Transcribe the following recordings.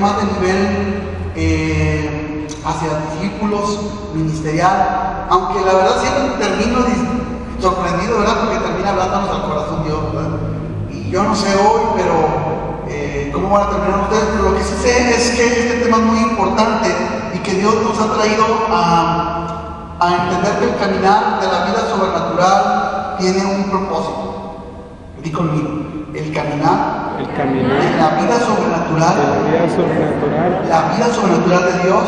más de nivel hacia discípulos, ministerial, aunque la verdad siempre termino sorprendido, ¿verdad? Porque termina hablándonos al corazón Dios, ¿verdad? Y yo no sé hoy, pero cómo van a terminar ustedes, pero lo que sí sé es que este tema es muy importante y que Dios nos ha traído a entender que el caminar de la vida sobrenatural tiene un propósito. Di conmigo, el caminar de la vida sobrenatural, la vida sobrenatural de Dios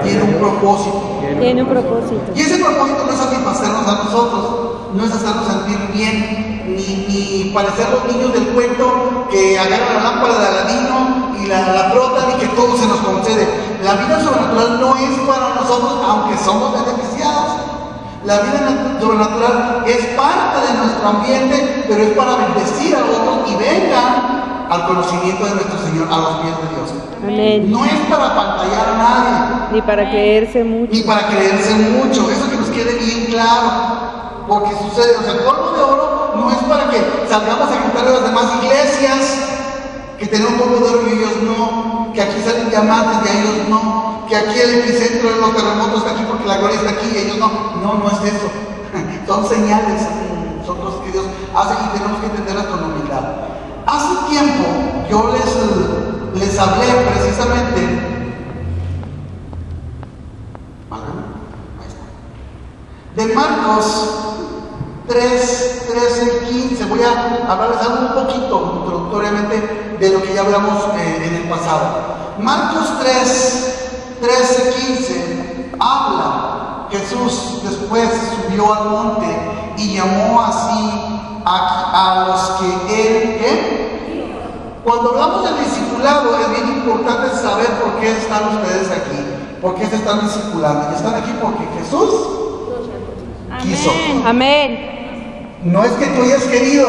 tiene un propósito. Tiene un propósito. Y ese propósito no es satisfacernos a nosotros, no es hacernos sentir bien, ni parecer los niños del cuento que agarran la lámpara de Aladino y la frotan y que todo se nos concede. La vida sobrenatural no es para nosotros, aunque somos beneficiados. La vida sobrenatural es parte de nuestro ambiente, pero es para bendecir a otros y vengan al conocimiento de nuestro Señor, a los pies de Dios. Amén. No es para pantallar a nadie, Ni para creerse mucho. Eso que nos quede bien claro. Porque sucede, o sea, el polvo de oro no es para que salgamos a gritar a las demás iglesias que tenemos polvo de oro y ellos no, que aquí salen diamantes y a ellos no, que aquí el epicentro de los terremotos está aquí porque la gloria está aquí y ellos no. No es eso. Son señales, son cosas que Dios hace y tenemos que entenderlas con humildad. Hace tiempo yo les hablé precisamente de Marcos 3, 13 y 15. Voy a hablarles algo un poquito introductoriamente de lo que ya hablamos en el pasado. Marcos 3, 13, 15 habla. Jesús después subió al monte y llamó así a los que él. Cuando hablamos del discipulado es bien importante saber por qué están ustedes aquí, por qué se están discipulando. Y están aquí porque Jesús quiso. Amén. No es que tú hayas querido,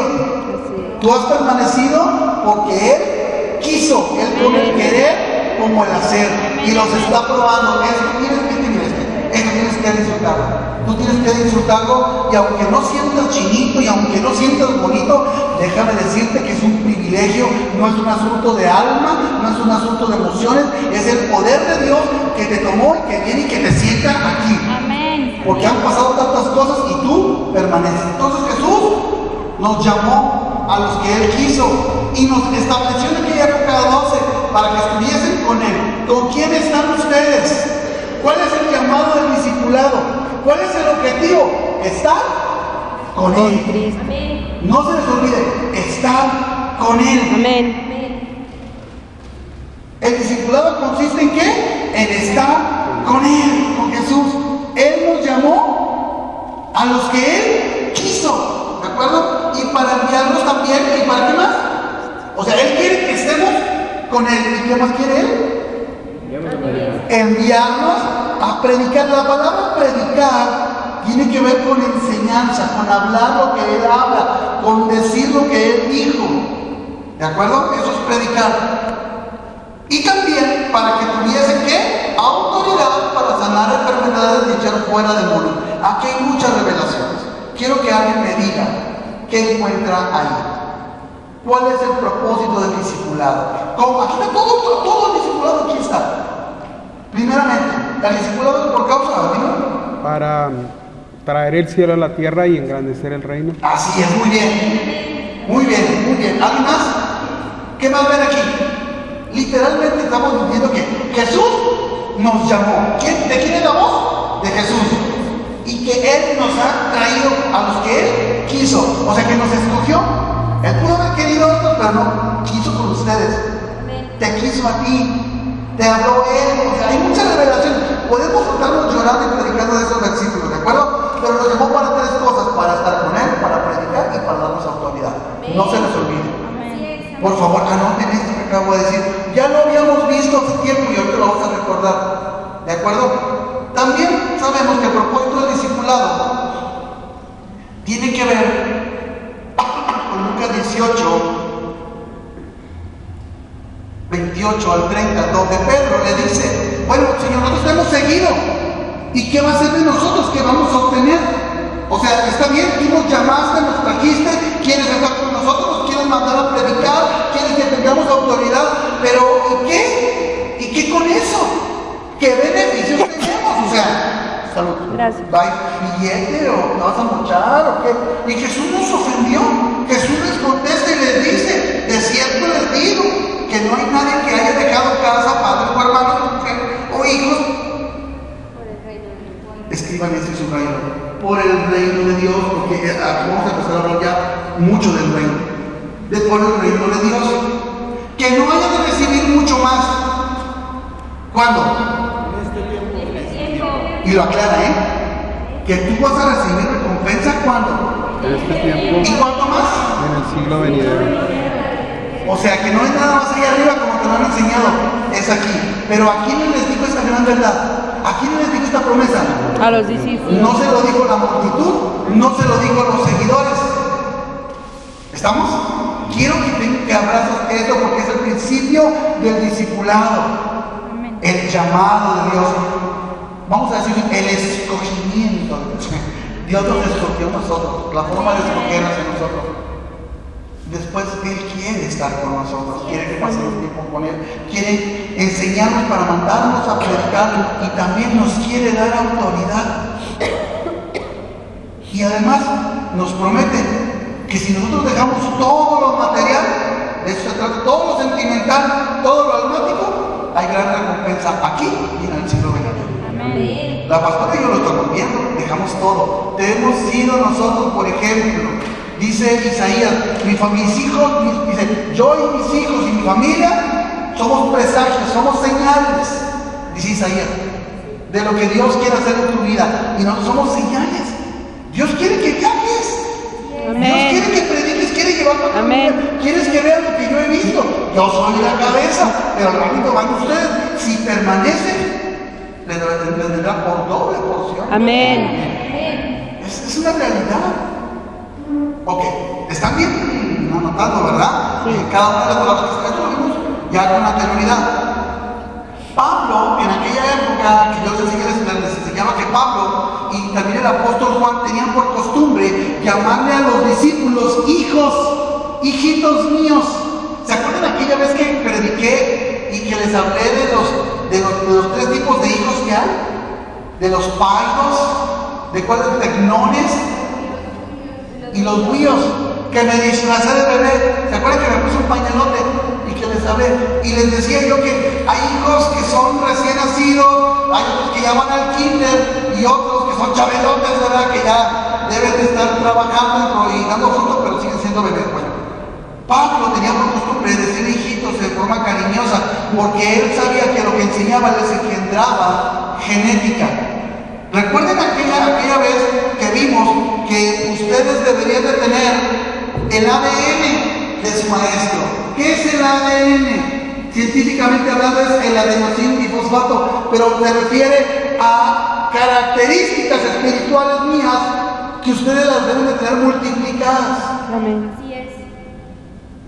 tú has permanecido porque Él quiso. Él pone el querer como el hacer y los está probando. Esto tienes que disfrutarlo. Tú tienes que disfrutarlo y aunque no sientas chinito y aunque no sientas bonito, déjame decirte que es un privilegio, no es un asunto de alma, no es un asunto de emociones, es el poder de Dios que te tomó y que viene y que te sienta aquí. Amén. Porque han pasado tantas cosas y tú permaneces. Entonces Jesús nos llamó a los que Él quiso y nos estableció en aquella época 12 para que estuviesen con Él. ¿Con quién están ustedes? ¿Cuál es el llamado del discipulado? ¿Cuál es el objetivo? Estar con Él. Amén. No se les olvide, estar con Él. Amén. El discipulado consiste en qué? En estar con Él, con Jesús. Él nos llamó a los que Él quiso, ¿de acuerdo? Y para enviarnos también, ¿y para qué más? O sea, Él quiere que estemos con Él. ¿Y qué más quiere Él? Enviarnos a predicar. La palabra predicar tiene que ver con enseñanza, con hablar lo que Él habla, con decir lo que Él dijo, ¿de acuerdo? Eso es predicar. Y también para que tuviesen ¿qué? Autoridad para sanar enfermedades y echar fuera demonios. Aquí hay muchas revelaciones. Quiero que alguien me diga qué encuentra ahí. ¿Cuál es el propósito del discipulado? Aquí está todo el discipulado, aquí está. Primeramente, el discipulado es por causa, ¿no? Para traer el cielo a la tierra y engrandecer el reino. Así es, muy bien. Muy bien, muy bien. ¿Alguien más? ¿Qué más ven aquí? Literalmente estamos diciendo que Jesús nos llamó. ¿De quién es la voz? De Jesús. Y que Él nos ha traído a los que Él quiso. O sea, que nos escogió. Él pudo haber querido a otros, pero no. Quiso con ustedes. Te quiso a ti. Te habló Él. O sea, hay muchas revelaciones. Podemos estarnos llorando y predicando de esos versículos, ¿de acuerdo? Pero nos llamó para tres cosas. Para estar con Él, para predicar y para darnos autoridad. No se les olvide. Por favor, anoten esto que acabo de decir. Ya lo habíamos visto hace tiempo y ahorita lo vamos a recordar. ¿De acuerdo? También sabemos que el propósito del discipulado tiene que ver con Lucas 18, 28 al 30, donde Pedro le dice: bueno, Señor, nosotros te hemos seguido. ¿Y qué va a hacer de nosotros? ¿Qué vamos a obtener? O sea, está bien, tú nos llamaste, nos trajiste, quieres estar con nosotros, nos quieres mandar a predicar, quieres que tengamos autoridad, pero ¿y qué? ¿Y qué con eso? ¿Qué beneficios tenemos? O sea, salud. Gracias. ¿Va billete o te vas a mochar o qué? Y Jesús nos ofendió. Jesús les contesta y les dice, de cierto les digo, que no hay nadie que haya dejado casa, padre o hermano, mujer o hijos. Escriban esto y subrayenlo. Por el reino de Dios, porque aquí vamos a empezar a hablar ya mucho del reino. Por el reino de Dios. Que no haya de recibir mucho más. ¿Cuándo? Y lo aclara, que tú vas a recibir recompensa ¿cuándo? En este tiempo, ¿Y cuánto más? en el siglo venidero. O sea que no es nada más allá arriba como te lo han enseñado, es aquí. Pero ¿a quién les dijo esta gran verdad? ¿A quién les dijo esta promesa? A los discípulos. No se lo dijo la multitud, no se lo dijo los seguidores. ¿Estamos? Quiero que abraces esto porque es el principio del discipulado, el llamado de Dios. Vamos a decir, el escogimiento de Dios. Dios nos escogió a nosotros, la forma de escogernos en nosotros. Después Él quiere estar con nosotros, quiere que pasemos tiempo con Él, quiere enseñarnos para mandarnos a predicar y también nos quiere dar autoridad. Y además nos promete que si nosotros dejamos todo lo material, de eso se trata, todo lo sentimental, todo lo almático, hay gran recompensa aquí y en el siglo venidero. La pastora y yo lo estamos viendo, dejamos todo. Hemos sido nosotros, por ejemplo, dice Isaías, mis hijos, dice, yo y mis hijos y mi familia somos presagios, somos señales, dice Isaías, de lo que Dios quiere hacer en tu vida. Y nosotros somos señales. Dios quiere que viajes. Amén. Dios quiere que prediques, quiere llevarte a tu vida. Quieres que vean lo que yo he visto. Yo soy la cabeza, pero al ratito van ustedes. Si permanecen, les vendrá por doble porción. Amén. Es una realidad. Ok, ¿están bien? Anotando, ¿verdad? Sí. Cada una de las palabras que esto lo vimos ya con anterioridad. Pablo, en aquella época que yo les enseñaba que Pablo y también el apóstol Juan tenían por costumbre llamarle a los discípulos hijos, hijitos míos. ¿Se acuerdan aquella vez que prediqué y que les hablé de los tres tipos de hijos que hay? De los paidos, de cuáles tecnones y los buíos, que me disfracé de bebé. ¿Se acuerdan que me puse un pañalote y que les hablé? Y les decía yo que hay hijos que son recién nacidos, hay otros que ya van al kinder y otros que son chabelotes, ¿verdad? Que ya deben de estar trabajando y dando frutos, pero siguen siendo bebés. Bueno, Pablo tenía por costumbre decir hijitos de forma cariñosa, porque él sabía que lo que enseñaba les engendraba genética. Recuerden aquella vez que vimos que ustedes deberían de tener el ADN de su maestro. ¿Qué es el ADN? Científicamente hablando es el adenosín difosfato, pero se refiere a características espirituales mías que ustedes las deben de tener multiplicadas. Amén.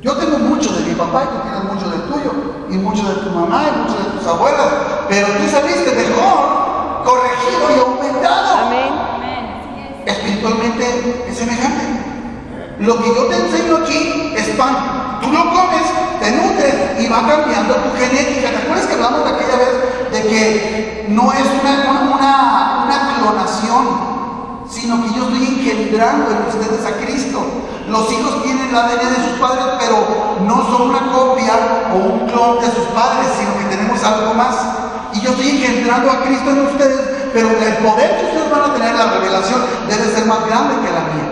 Yo tengo mucho de mi papá y tú tienes mucho del tuyo, y mucho de tu mamá y mucho de tus abuelas, pero tú saliste mejor, corregido y aumentado. Amén. Espiritualmente es semejante. Lo que yo te enseño aquí es pan. Tú lo comes, te nutres y va cambiando tu genética. ¿Te acuerdas que hablamos de aquella vez de que no es una clonación, sino que yo estoy engendrando en ustedes a Cristo? Los hijos tienen el ADN de sus padres, pero no son una copia o un clon de sus padres, sino que tenemos algo más. Y yo estoy engendrando a Cristo en ustedes, pero el poder que ustedes van a tener, la revelación, debe ser más grande que la mía.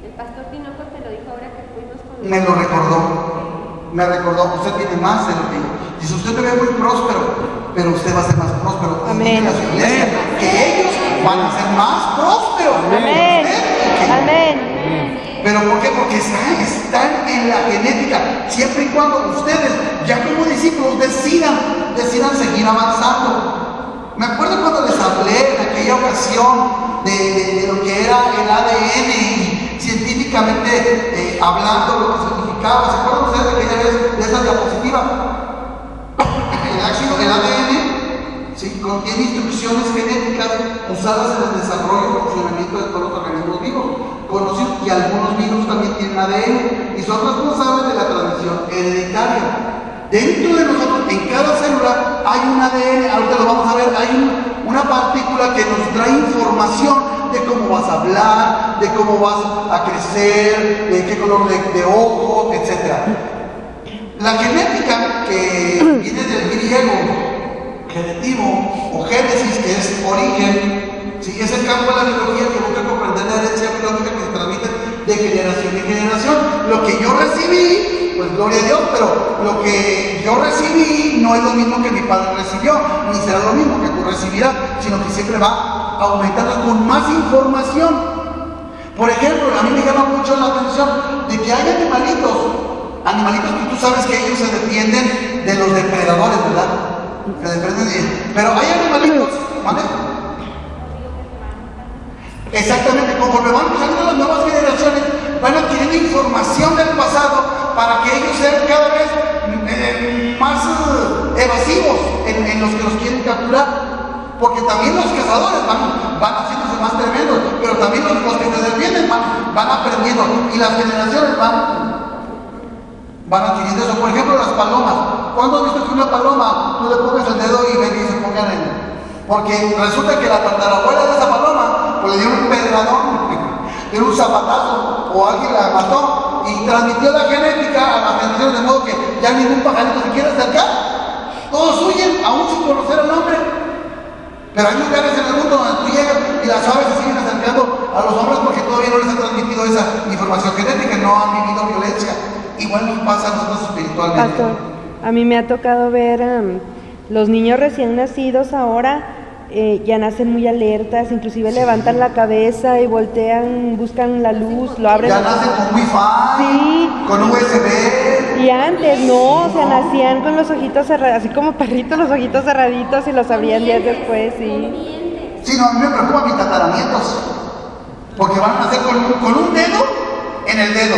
El pastor Tinoco te lo dijo ahora que fuimos con... Me recordó, usted tiene más de lo que yo. Dice, usted me ve muy próspero, pero usted va a ser más próspero. Amén. A su iglesia, que ellos van a ser más prósperos. Amén. Amén. ¿Pero por qué? Porque están en la genética, siempre y cuando ustedes, ya como discípulos, decidan seguir avanzando. Me acuerdo cuando les hablé en aquella ocasión de lo que era el ADN y científicamente hablando lo que significaba. ¿Se acuerdan ustedes de aquella vez de esa diapositiva? El ADN ¿sí? contiene instrucciones genéticas usadas en el desarrollo y funcionamiento de todos los organismos vivos conocidos, y algunos virus también tienen ADN y son responsables de la transmisión hereditaria Dentro de nosotros, en cada célula, hay un ADN, ahorita lo vamos a ver, hay una partícula que nos trae información de cómo vas a hablar, de cómo vas a crecer, de qué color de ojos, etc. La genética, que viene del griego genetivo o génesis, que es origen, ¿sí? Es el campo de la biología que busca comprender la herencia biológica que se transmite de generación en generación. Lo que yo recibí, pues gloria a Dios, pero lo que yo recibí no es lo mismo que mi padre recibió, ni será lo mismo que tú recibirás, sino que siempre va aumentando con más información. Por ejemplo, a mí me llama mucho la atención de que hay animalitos que tú sabes que ellos se defienden de los depredadores, ¿verdad? Pero hay animalitos, ¿vale? Exactamente, conforme van saliendo las nuevas generaciones, van adquiriendo información del pasado para que ellos sean cada vez más evasivos en los que los quieren capturar. Porque también los cazadores van haciéndose más tremendos, pero también los que se defienden van aprendiendo y las generaciones van adquiriendo eso. Por ejemplo, las palomas. ¿Cuándo has visto que una paloma tú le pones el dedo y ven que se pongan en? Porque resulta que la tatarabuela de esa paloma pues le dio un pedradón, le dio un zapatazo o alguien la mató y transmitió la genética a las generaciones de modo que ya ningún pajarito se quiere acercar. Todos huyen, aún sin conocer al hombre. Pero hay lugares en el mundo donde tú llegas y las aves se siguen acercando a los hombres porque todavía no les han transmitido esa información genética, no han vivido violencia. Igual nos pasa a nosotros espiritualmente. Pastor, a mí me ha tocado ver los niños recién nacidos ahora, ya nacen muy alertas, inclusive levantan la cabeza y voltean, buscan la luz, lo abren. Ya nacen con Wi-Fi, sí, con USB. Y antes no, o sea, nacían con los ojitos cerrados, así como perritos, los ojitos cerraditos y los abrían días después, sí. Sí, no, a mí me preocupan mis tataranietos, porque van a nacer con un dedo en el dedo.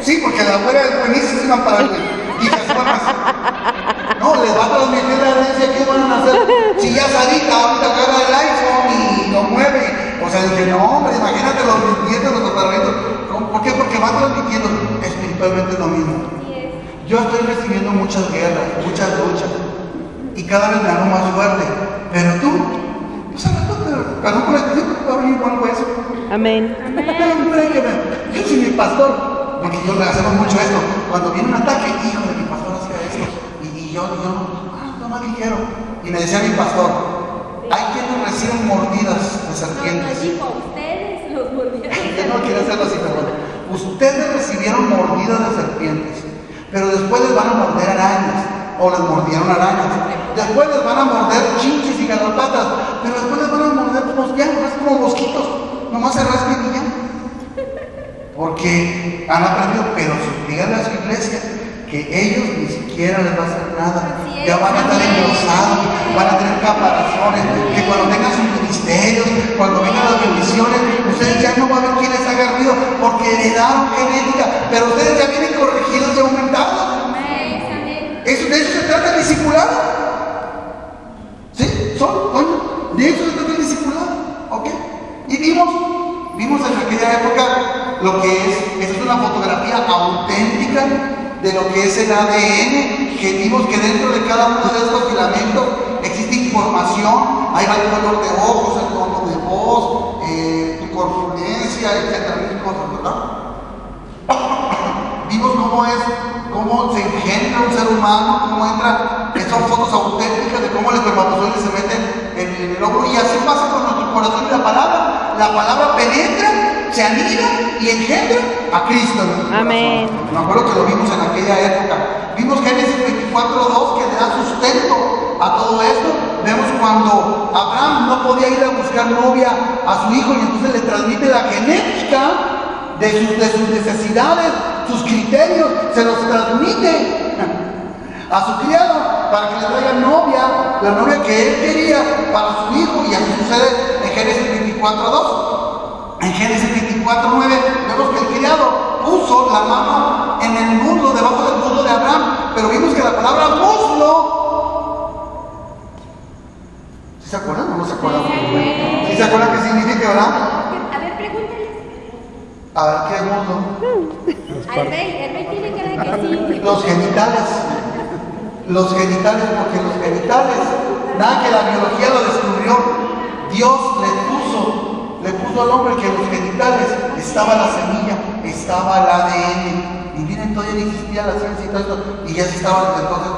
Sí, porque la abuela es buenísima para hijas buenas. No, les va a transmitir la herencia que van a nacer. Si ya Sarita ahorita agarra el iPhone y lo mueve. O sea, dije, no, hombre, imagínate los nietos, los tataranitos. ¿Por qué? Porque van transmitiendo espiritualmente lo mismo. Yo estoy recibiendo muchas guerras, muchas luchas. Y cada vez me hago más fuerte. Pero tú, pues al rato te ganó con el tiempo, va a venir igual hueso. Amén. Yo soy mi pastor, porque yo le hacemos mucho esto. Cuando viene un ataque, hijo de mi pastor hacía esto. Y yo no dijeron. Y me decía mi pastor, hay quienes reciben mordidas de serpientes. Ustedes los mordieron. Yo no quiero hacerlo así, perdón. Ustedes recibieron mordidas de serpientes, pero después les van a morder arañas, o les mordieron arañas. Después les van a morder chinches y garrapatas, pero después les van a morder como mosquitos. Nomás se rasquen y ya. Porque han aprendido, pero díganle a su iglesia que ellos ni siquiera les va a hacer nada. Ya van a estar engrosados, van a tener caparazones, que cuando tengan sus ministerios, cuando vengan las bendiciones, ustedes ya no van a ver quién les haga ruido, porque heredaron genética, pero ustedes ya vienen corregidos y aumentados. De eso se trata el discipulado. ¿Sí? De eso se trata el discipulado. ¿Ok? Y vimos en aquella época lo que esa es una fotografía auténtica de lo que es el ADN, que vimos que dentro de cada uno de estos filamentos existe información, ahí va el color de ojos, el tono de voz, tu corpulencia, etcétera, mil cosas, ¿verdad? Vimos cómo se engendra un ser humano, cómo entra, son fotos auténticas de cómo el espermatozoide se mete en el óvulo, y así pasa con nuestro corazón y la palabra penetra, se anida y engendra a Cristo. Amén. Me acuerdo que lo vimos en aquella época. Vimos Génesis 24:2 que le da sustento a todo esto. Vemos cuando Abraham no podía ir a buscar novia a su hijo y entonces le transmite la genética de sus necesidades, sus criterios, se los transmite a su criado para que le traiga novia, la novia que él quería para su hijo, y así sucede en Génesis 24:2. En Génesis 24:9 vemos que el criado puso la mano en el muslo, debajo del muslo de Abraham, pero vimos que la palabra muslo, ¿sí se acuerdan o no se acuerdan? ¿Sí se acuerdan qué significa, verdad? A ver, pregúntale. A ver, ¿qué es muslo? El rey tiene que Los genitales. Los genitales, porque los genitales, nada que la biología lo descubrió, Dios le puso al hombre que en los genitales estaba la semilla, estaba el ADN. Y miren, todavía no existía la ciencia y todo esto, y ya se estaba desde entonces,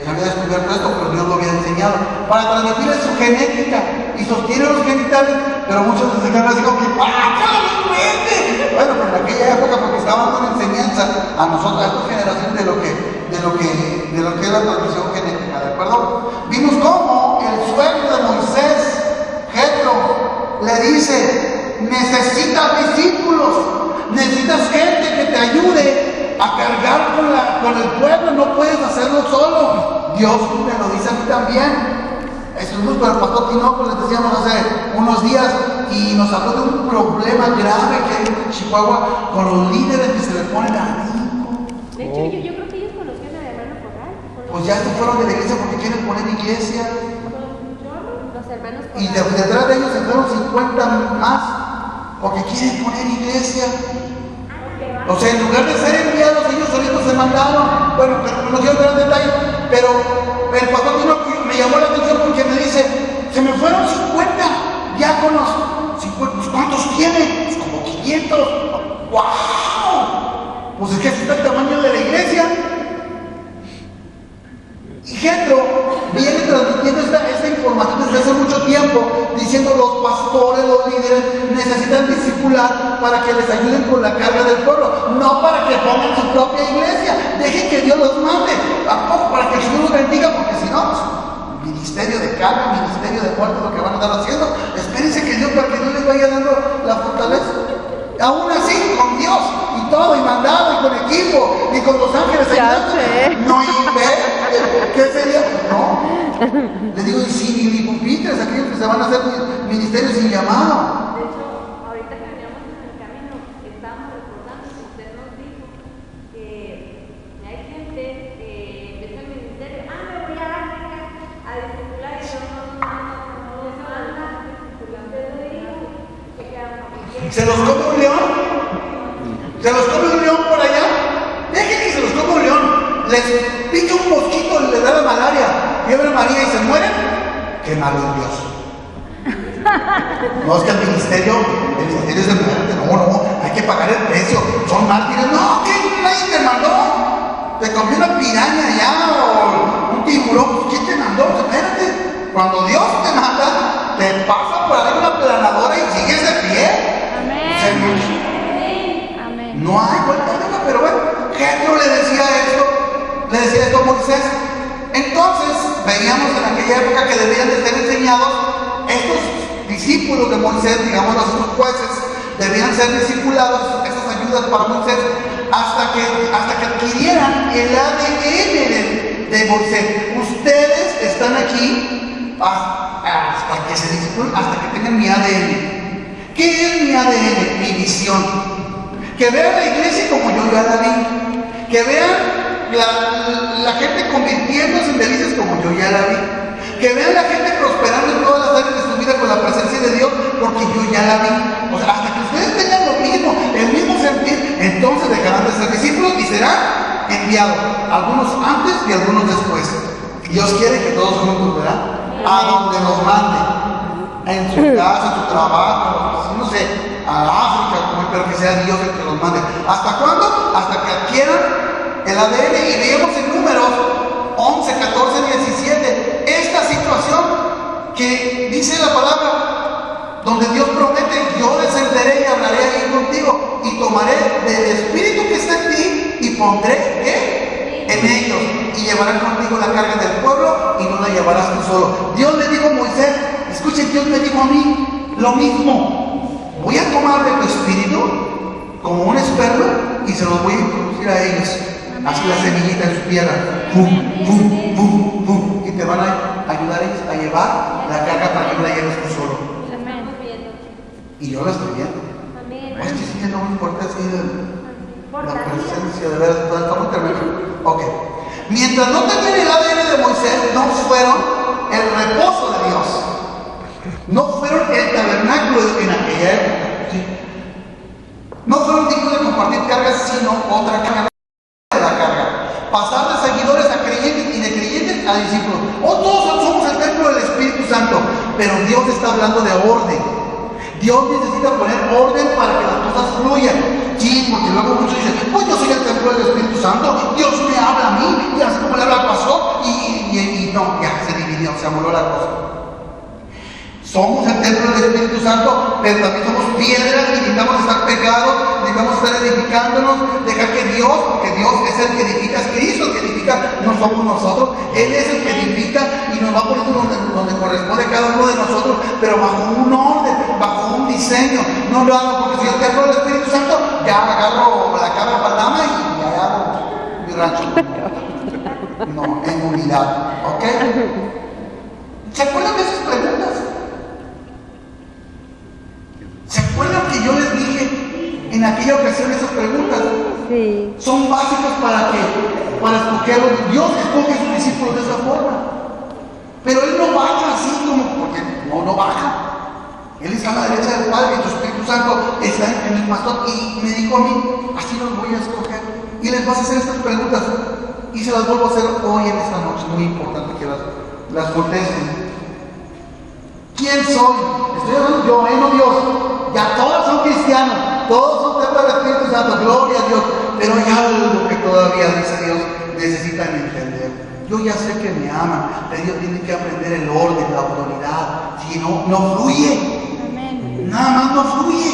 se había descubierto esto, pero Dios lo había enseñado para transmitirle su genética y sostiene los genitales, pero muchos se quedan así como que ¡ah, mente! Bueno, pero en aquella época, porque estaban dando enseñanza a nosotros, a esta generación, de lo que es la transmisión genética, ¿de acuerdo? Vimos cómo el suegro de Moisés, Jetro, le dice: necesitas discípulos, necesitas gente que te ayude a cargar con el pueblo, no puedes hacerlo solo. Dios me lo dice a mí también. Estuvimos con el pastor Tinoco, les decíamos hace unos días, y nos habló de un problema grave que hay en Chihuahua con los líderes que se le ponen a De hecho, yo creo que ellos conocían al hermano Corral. pues ya se fueron de la iglesia porque quieren poner iglesia. Los hermanos Y Corral. detrás de ellos se fueron 50 más porque quieren poner iglesia. O sea, en lugar de ser enviados, ellos solitos se mandaron. Bueno, pero no quiero entrar en detalle, pero el pastor Tinoco me llamó la atención porque me dice: se me fueron 50 diáconos. 50, pues, ¿cuántos tiene? Pues como 500. ¡Wow! Pues es que así está el tamaño de la iglesia. Y Jetro viene transmitiendo esta información desde hace mucho tiempo, diciendo: los pastores, los líderes necesitan discipular para que les ayuden con la carga del pueblo, no para que pongan su propia iglesia. Dejen que Dios los mande, tampoco para que el Señor los bendiga, porque si no, pues, ministerio de carga, ministerio de muerte, lo que van a estar haciendo. Espérense que Dios, para que Dios les vaya dando la fortaleza. Aún así, con Dios y todo, y mandado, y con equipo, y con los ángeles ayudando. No, ¿qué sería? No. Le digo: y sí, ni pupitres, aquellos que se van a hacer ministerios sin llamado. De hecho, ahorita que veníamos en el camino, estábamos recordando que usted nos dijo que hay gente que empieza el ministerio: me voy a África a discipular, y no los manda. Usted lo dijo, que quedan familiares. ¿Se los come un león? ¿Se los come un león por allá? Dejen que se los come un león. Les pica un mosquito y les da la malaria, fiebre amarilla y se mueren. ¡Qué malo es Dios! No, es que el ministerio es de muerte. No, hay que pagar el precio. Son mártires. No, que nadie te mandó. Te comió una piraña allá o un tiburón. ¿Quién te mandó? Espérate. Cuando Dios te manda, te pasa por ahí una planadora y sigues de pie. Amén. No hay vuelta de hoja, pero bueno, Jetro le decía esto a Moisés. Entonces, veíamos en aquella época que debían de ser enseñados estos discípulos de Moisés, digamos, estos jueces, debían ser discipulados, estas ayudas para Moisés, hasta que adquirieran el ADN de Moisés. Ustedes están aquí hasta que se discipulen, hasta que tengan mi ADN. ¿Qué es mi ADN? Mi visión. Que vean la iglesia como yo ya la vi. Que vean la gente convirtiéndose en felices como yo ya la vi. Que vean la gente prosperando en todas las áreas de su vida con la presencia de Dios, porque yo ya la vi. O sea, hasta que ustedes tengan lo mismo, el mismo sentir, entonces dejarán de ser discípulos y serán enviados. Algunos antes y algunos después. Dios quiere que todos juntos, ¿verdad? A donde nos mande. En su casa, en su trabajo, no sé, a África, pero que sea Dios el que los mande. ¿Hasta cuándo? Hasta que adquieran el ADN. Y veamos en Números 11, 14, 17 esta situación que dice la palabra, donde Dios promete: yo descenderé y hablaré ahí contigo, y tomaré del espíritu que está en ti y pondré ¿qué? En ellos, y llevarán contigo la carga del pueblo, y no la llevarás tú solo. Dios le dijo a Moisés, escuchen, Dios me dijo a mí lo mismo: voy a tomar de tu espíritu como un esperma y se los voy a introducir a ellos. Así la semillita en su tierra, pum, pum, pum, pum, y te van a ayudar ellos a llevar la carga para que no la lleves tú solo. Y yo la estoy viendo. No estoy sintiendo muy fuerte así la presencia de verdad. ¿Está muy tremendo? Ok. Mientras no tenían el ADN de Moisés, no fueron el reposo de Dios. No fueron el tabernáculo en aquella época. ¿Sí? No fueron dignos de compartir cargas, sino otra carga. pasar de seguidores a creyentes y de creyentes a discípulos. O todos somos el templo del Espíritu Santo, pero Dios está hablando de orden. Dios necesita poner orden para que las cosas fluyan. Sí, porque luego muchos dicen, pues yo soy el templo del Espíritu Santo, Dios me habla a mí, y así como le habla al pastor, y no, ya se dividió, se amoló la cosa. Somos el templo del Espíritu Santo, pero también somos piedras y necesitamos estar pegados, necesitamos estar edificándonos, dejar que Dios, porque Dios es el que edifica, es Cristo el que edifica, no somos nosotros, Él es el que edifica y nos va poniendo donde corresponde cada uno de nosotros, pero bajo un orden, bajo un diseño. No lo hago porque si yo templo del Espíritu Santo, ya agarro la cabra palama y ya hago mi rancho. No, en unidad, ¿ok? ¿Se acuerdan de esas preguntas? ¿Se acuerdan que yo les dije en aquella ocasión esas preguntas? Sí. Son básicas para escogerlos. Dios escoge a sus discípulos de esa forma. Pero Él no baja así como, porque no baja. Él está a la derecha del Padre y tu Espíritu Santo está en el pastor. Y me dijo a mí, así los voy a escoger. Y les vas a hacer estas preguntas. Y se las vuelvo a hacer hoy en esta noche. Muy importante que las contesten. ¿Quién soy? Estoy hablando yo, no Dios. Ya todos son cristianos, todos son templo del Espíritu Santo, gloria a Dios. Pero hay algo que todavía, dice Dios, necesitan entender. Yo ya sé que me aman, pero ellos tienen que aprender el orden, la autoridad. Si no, no fluye. Amén. Nada más no fluye.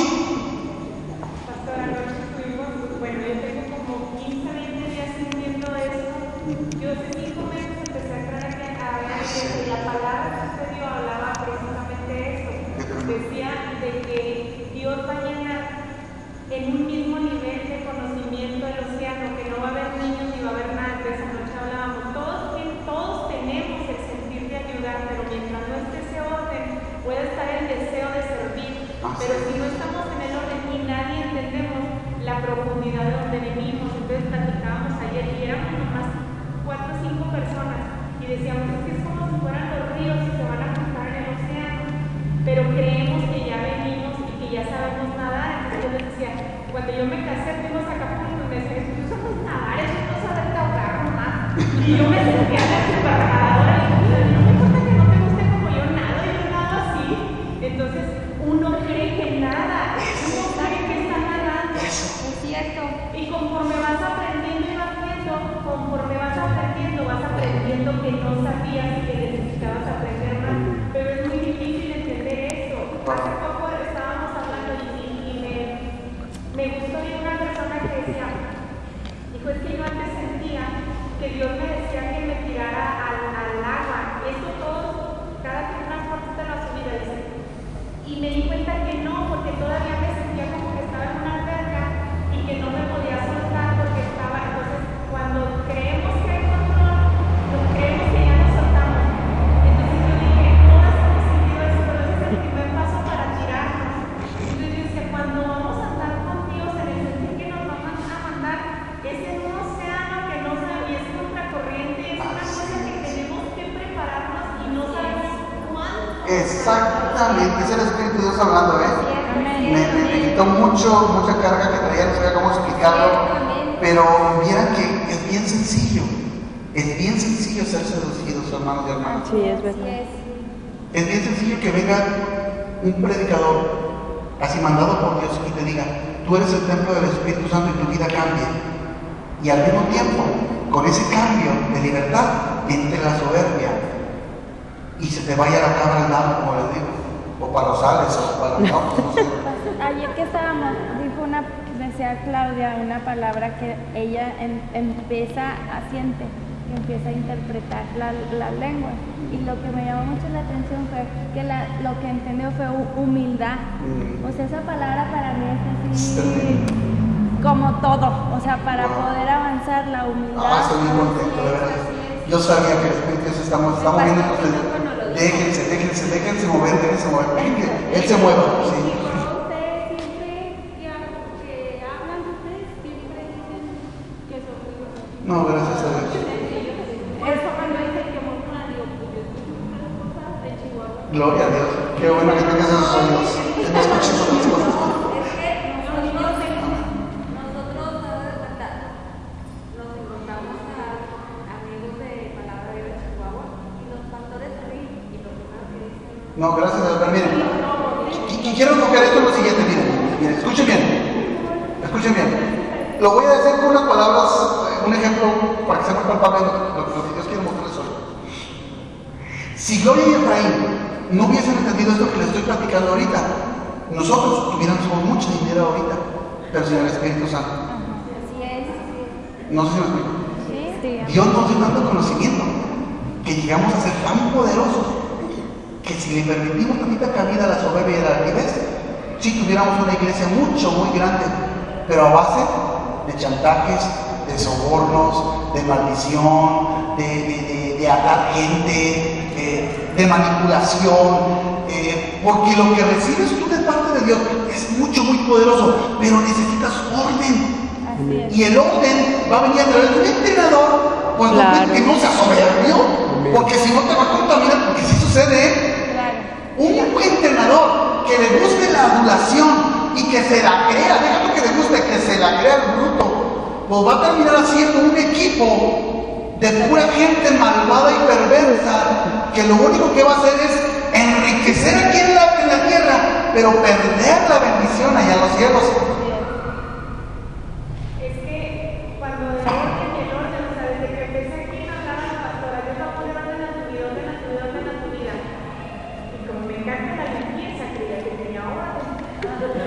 Pastor, anoche estuvimos, bueno, yo tengo como 15, 20 días sintiendo esto. Yo hace 5 meses empecé a creer que la palabra que usted dio hablaba precisamente eso. Decía de que Dios va a llenar en un mismo nivel de conocimiento del océano, que no va a haber niños ni va a haber nada. Esa noche hablábamos, todos tenemos el sentir de ayudar, pero mientras no esté ese orden, puede estar el deseo de servir. Pero si no estamos en el orden y nadie entendemos la profundidad de donde venimos, entonces platicábamos ayer y éramos nomás 4 o 5 personas y decíamos, es que es como si fueran los ríos y se van a juntar en el océano, pero creemos que ya venimos y que ya sabemos nadar. Entonces yo les decía, cuando yo me casé fuimos a Acapulco y me decían, tú sabes nadar, eso no sabes ahogar nomás. Y yo me sentía la superadora y yo, no me importa que no te guste como yo nado, yo nado así. Entonces uno cree que nada, uno sabe que está nadando. Es cierto. Y conforme vas aprendiendo y vas viendo, conforme vas aprendiendo que no sabías y que necesitabas aprender más. Pero es muy difícil entender eso. Hace poco estábamos hablando y me gustó de una persona que decía, dijo, es que yo antes sentía que Dios me decía que me tirara al agua. Esto todo, cada que transporte la subida, dice. Y me di cuenta que no, porque todavía me sentía como que estaba en una alberca y que no me podía soltar porque estaba. Entonces, cuando creemos que hay control, creemos que ya nos soltamos. Entonces yo dije, todas hemos sentido eso, pero ese es el primer paso para tirarnos. Entonces yo decía, cuando vamos a andar con Dios, en el sentir que nos van a mandar, es en un océano que no sabemos, y es contracorriente, es una cosa que tenemos que prepararnos y no sabemos cuándo. Exactamente, es el Espíritu de Dios hablando, ¿eh? Me quitó mucha carga que traía, no sabía cómo explicarlo, pero vieran que es bien sencillo ser seducidos, hermanos y hermanas. Sí, es verdad. Es bien sencillo que venga un predicador, así mandado por Dios, y te diga, tú eres el templo del Espíritu Santo y tu vida cambia. Y al mismo tiempo, con ese cambio de libertad, entre la soberbia y se te vaya la cabra al lado, como les digo, o para los sales, o para los campos, no sé. Ayer que estábamos, decía Claudia una palabra que ella empieza a interpretar la lengua. Y lo que me llamó mucho la atención fue que lo que entendió fue humildad. O sea, esa palabra para mí es así como todo. O sea, para poder avanzar la humildad. Estoy muy contento, de verdad. Yo sabía que el Espíritu Dios está moviendo con ustedes. Déjense mover. Él se mueva, sí. No, gracias a Dios. Gloria a Dios. Qué bueno que tengas esos oídos. Que no escuches otras cosas. Nosotros nos encontramos a No, gracias a Dios. Pero miren, y quiero enfocar esto en lo siguiente, miren, escuchen bien. Lo voy a decir con unas palabras, un ejemplo para que sea muy palpable lo que Dios quiere mostrarles hoy. Si Gloria y Efraín no hubiesen entendido esto que les estoy platicando ahorita, nosotros tuviéramos mucho dinero ahorita, pero sin el Espíritu Santo. Así es. No sé si me explico. Sí. Dios nos dio tanto conocimiento que llegamos a ser tan poderosos que si le permitimos tantita cabida a la soberbia y a la altivez, si tuviéramos una iglesia muy grande, pero a base de chantajes, de sobornos, de maldición, de atar gente, de manipulación, porque lo que recibes tú de parte de Dios es muy poderoso, pero necesitas orden. Así es. Y el orden va a venir a través de un entrenador, pues Claro. que no sea soberbio, porque si no te va a contaminar, porque si sucede, Claro. un entrenador que le guste la adulación y que se la crea, déjalo que le guste, que se la crea el bruto, pues va a terminar haciendo un equipo de pura gente malvada y perversa, que lo único que va a hacer es enriquecer aquí en la tierra, pero perder la bendición allá en los cielos. Es que cuando el orden y el orden, o sea, desde que empecé aquí en hablar a la pastora, yo estaba poniendo orden a tu vida, orden a tu vida, orden a tu vida. Y como me encanta la limpieza, creía que tenía orden. Entonces,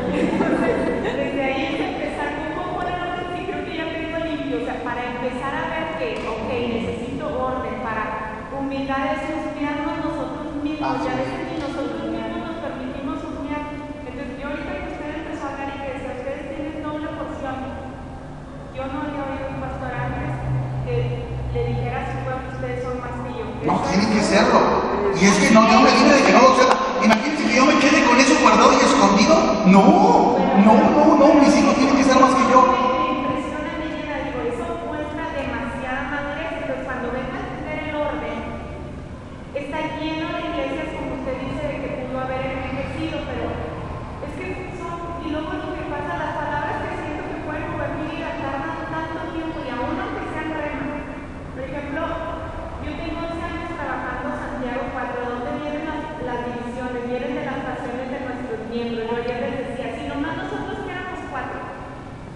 desde ahí es empezar, ¿cómo poner orden? Sí, creo que ya tengo limpio. O sea, para empezar a ver que, ok, necesito orden, para humildad es husmearnos nosotros mismos. Ya a veces ni nosotros mismos nos permitimos husmear. Entonces, yo ahorita que usted empezó a hablar y que decía, ustedes tienen doble porción. Yo no había oído un pastor antes que le dijera a su pueblo, ustedes son más que yo. No, tiene que serlo. Y es que no, Dios me libre de que no lo sea. Imagínense que yo me quede con eso guardado y escondido. No, mis hijos tienen que ser más que yo. Me impresiona mi vida, digo, eso muestra demasiada madurez. Entonces, cuando venga a entender el orden, está lleno de iglesias, como usted dice, de que pudo haber envejecido, pero es que son, y luego lo que pasa, las palabras que siento que pueden convertir y tardan tanto tiempo, y aún aunque sean remas. Por ejemplo, yo tengo 11 años trabajando en Santiago 4, donde vienen las divisiones, vienen de las pasiones de nuestros miembros. Yo ayer les decía, si nomás nosotros éramos 4,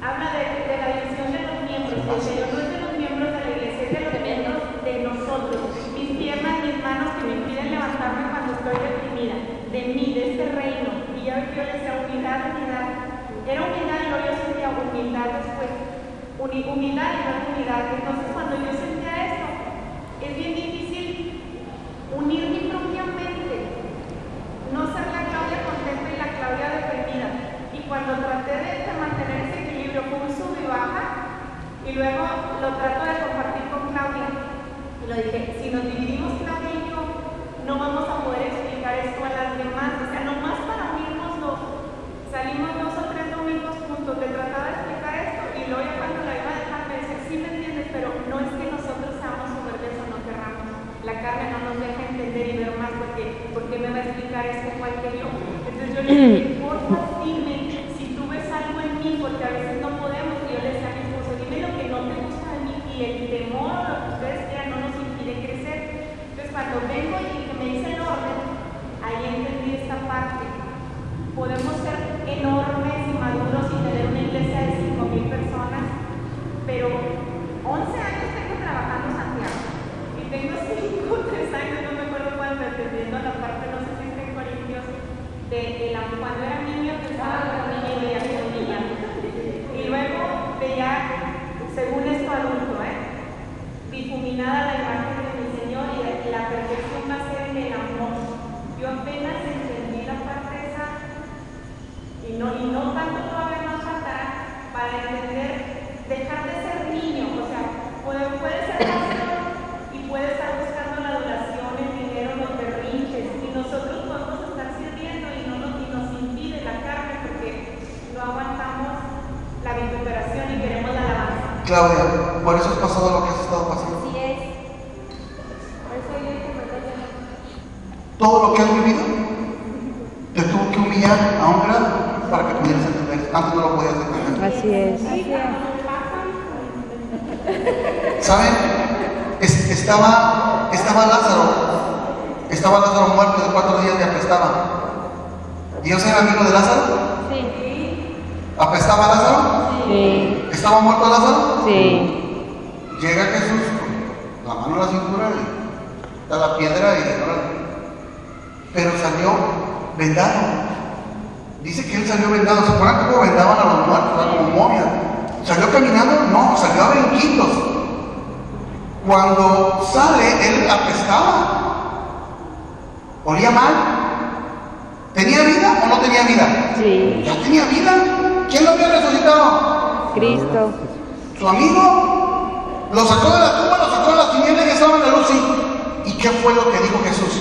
habla de la división de los miembros. El Señor no es de los miembros de la iglesia, es de los miembros de nosotros. Mis piernas, mis manos que me impiden levantarme cuando estoy deprimida, de mí, de este reino. Y ya yo les decía, humildad. Era humildad y luego yo sentía humildad después. Humildad y no unidad. Entonces, cuando yo sentía esto, es bien difícil unir mi propia mente, no ser la Claudia contenta y la Claudia deprimida. Y cuando traté de mantener ese equilibrio, fue un sub y baja, y luego lo trato de compartir con Claudia. Y lo dije, si nos dividimos Claudia y yo, no vamos a poder explicar esto a las demás. O sea, nomás para unirnos dos. Salimos 2 o 3 domingos juntos, te trataba de explicar esto, y luego ya cuando la iba a dejar me decía, sí me entiendes, pero no es que nosotros seamos soberbios o no querramos. La carne no nos deja entender y ver más, porque me va a explicar esto igual que yo. Entonces yo le dije, porfa, dime si tú ves algo en mí, porque a veces no podemos. Y yo le decía a mi esposo, dime lo que no te gusta de mí, y el temor o lo que ustedes quieran no nos impide crecer. Entonces cuando vengo y que me dice el orden, ahí entendí esta parte. Podemos ser enormes y maduros y tener una iglesia de 5,000 personas, pero 11 años tengo trabajando en Santiago y tengo 5 o 3 años, no me acuerdo cuándo, entendiendo la parte, no sé si está en Corintios, cuando era niño pensaba que era niña y veía como niña. Y luego veía, según esto, adulto, difuminada la imagen de mi Señor, y la perfección va a ser en el amor. Yo apenas entendí la parte esa. Y no tanto todavía nos faltará para entender, dejar de ser niño. O sea, puede ser pastor y puede estar buscando la adoración, el dinero, los berrinches, y nosotros podemos estar sirviendo y nos impide la carne porque no aguantamos la vituperación y queremos la alabanza. Claudia, por eso has pasado lo que has estado pasando. Así es. Por eso yo dije, Todo lo que has vivido te tuvo que humillar a un grado para que pudieras entender. Antes no lo podías entender. Así es. ¿Saben? Estaba Lázaro Estaba Lázaro muerto de 4 días y apestaba. ¿Dios era amigo de Lázaro? Sí. ¿Apestaba Lázaro? Sí. ¿Estaba muerto Lázaro? Sí. Llega Jesús con la mano en la cintura y da la piedra y órale. Pero salió vendado. Dice que él salió vendado. ¿Se acuerdan cómo vendaban a los muertos? Como momia. ¿Salió caminando? No, salió a brinquitos. Cuando sale, él apestaba. Olía mal. ¿Tenía vida o no tenía vida? Sí. Ya tenía vida. ¿Quién lo había resucitado? Cristo. Su amigo. Lo sacó de la tumba, lo sacó de las tinieblas y estaba en la luz. ¿Y qué fue lo que dijo Jesús?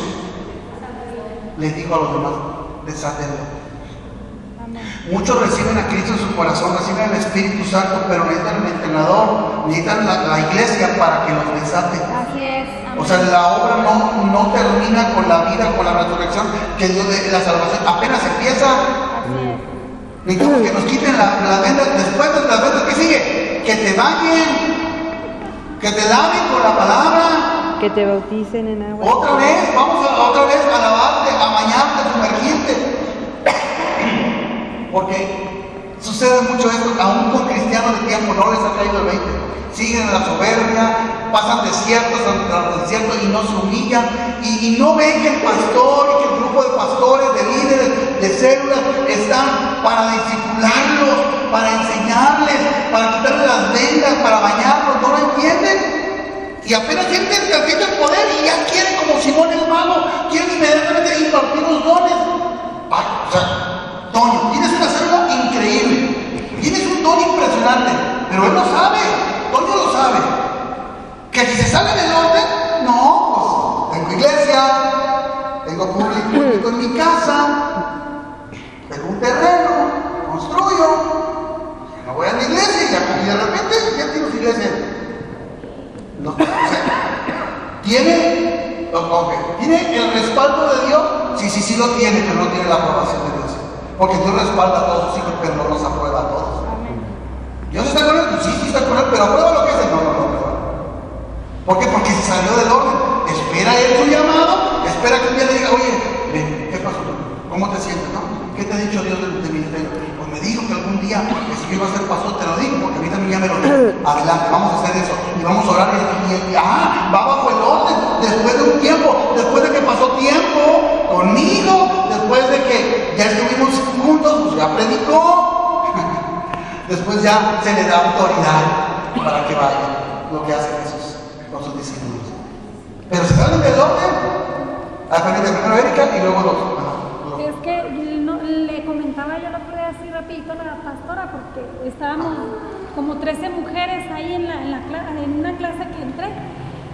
Le dijo a los demás: desátenlo. Muchos reciben a Cristo en su corazón, reciben el Espíritu Santo, pero necesitan el entrenador, necesitan la iglesia para que los desate. Así es. O sea, la obra no termina con la vida, con la resurrección, que Dios de la salvación apenas empieza. Así es. Necesitamos que nos quiten la venda, después de las vendas, ¿qué sigue? Que te bañen, que te laven con la palabra. Que te bauticen en agua. Otra vez, vamos otra vez a lavarte, a bañarte, a sumergirte. Porque sucede mucho esto, aún con cristianos de tiempo no les ha caído el 20. Siguen en la soberbia, pasan desiertos tras desiertos y no se humillan. Y no ven que el pastor y que el grupo de pastores, de líderes, de células están para discipularlos, para enseñarles, para quitarles las vendas, para bañarlos. ¿No lo entienden? Y apenas sienten tantito el poder y ya quieren, como Simón el mago, quieren inmediatamente impartir los dones. Ay, o sea, Toño, tienes una célula increíble, tienes un don impresionante, pero él lo sabe, Toño lo sabe. Que si se sale del orden, no, pues tengo iglesia, tengo público en mi casa, tengo un terreno, construyo, no voy a la iglesia y de repente ya tienes iglesia. No, o sea, ¿tiene el respaldo de Dios? Sí lo tiene, pero no tiene la aprobación de Dios. Porque Dios respalda a todos sus hijos, pero no los aprueba a todos. ¿Dios está con él? Sí está con él, pero aprueba lo que hace. No aprueba. ¿Por qué? Porque se salió del orden. Espera él su llamado, espera que un día le diga: oye, ven, ¿qué pasó? ¿Cómo te sientes? ¿No? ¿Qué te ha dicho Dios de ministerio? Pues me dijo que algún día, que si yo iba a ser pastor, te lo digo, porque a mí también ya me lo dijo. Adelante, vamos a hacer eso. Y vamos a orar va bajo el orden. Después de un tiempo, después de que pasó tiempo conmigo, después de que ya estuvimos juntos, pues ya predicó. Después ya se le da autoridad para que vaya, lo que hace Jesús con sus discípulos. Pero se salen del orden. Primero Erika y luego los. Es que le comentaba yo el otro día así rapidito a la pastora, porque estábamos como 13 mujeres ahí en una clase que entré.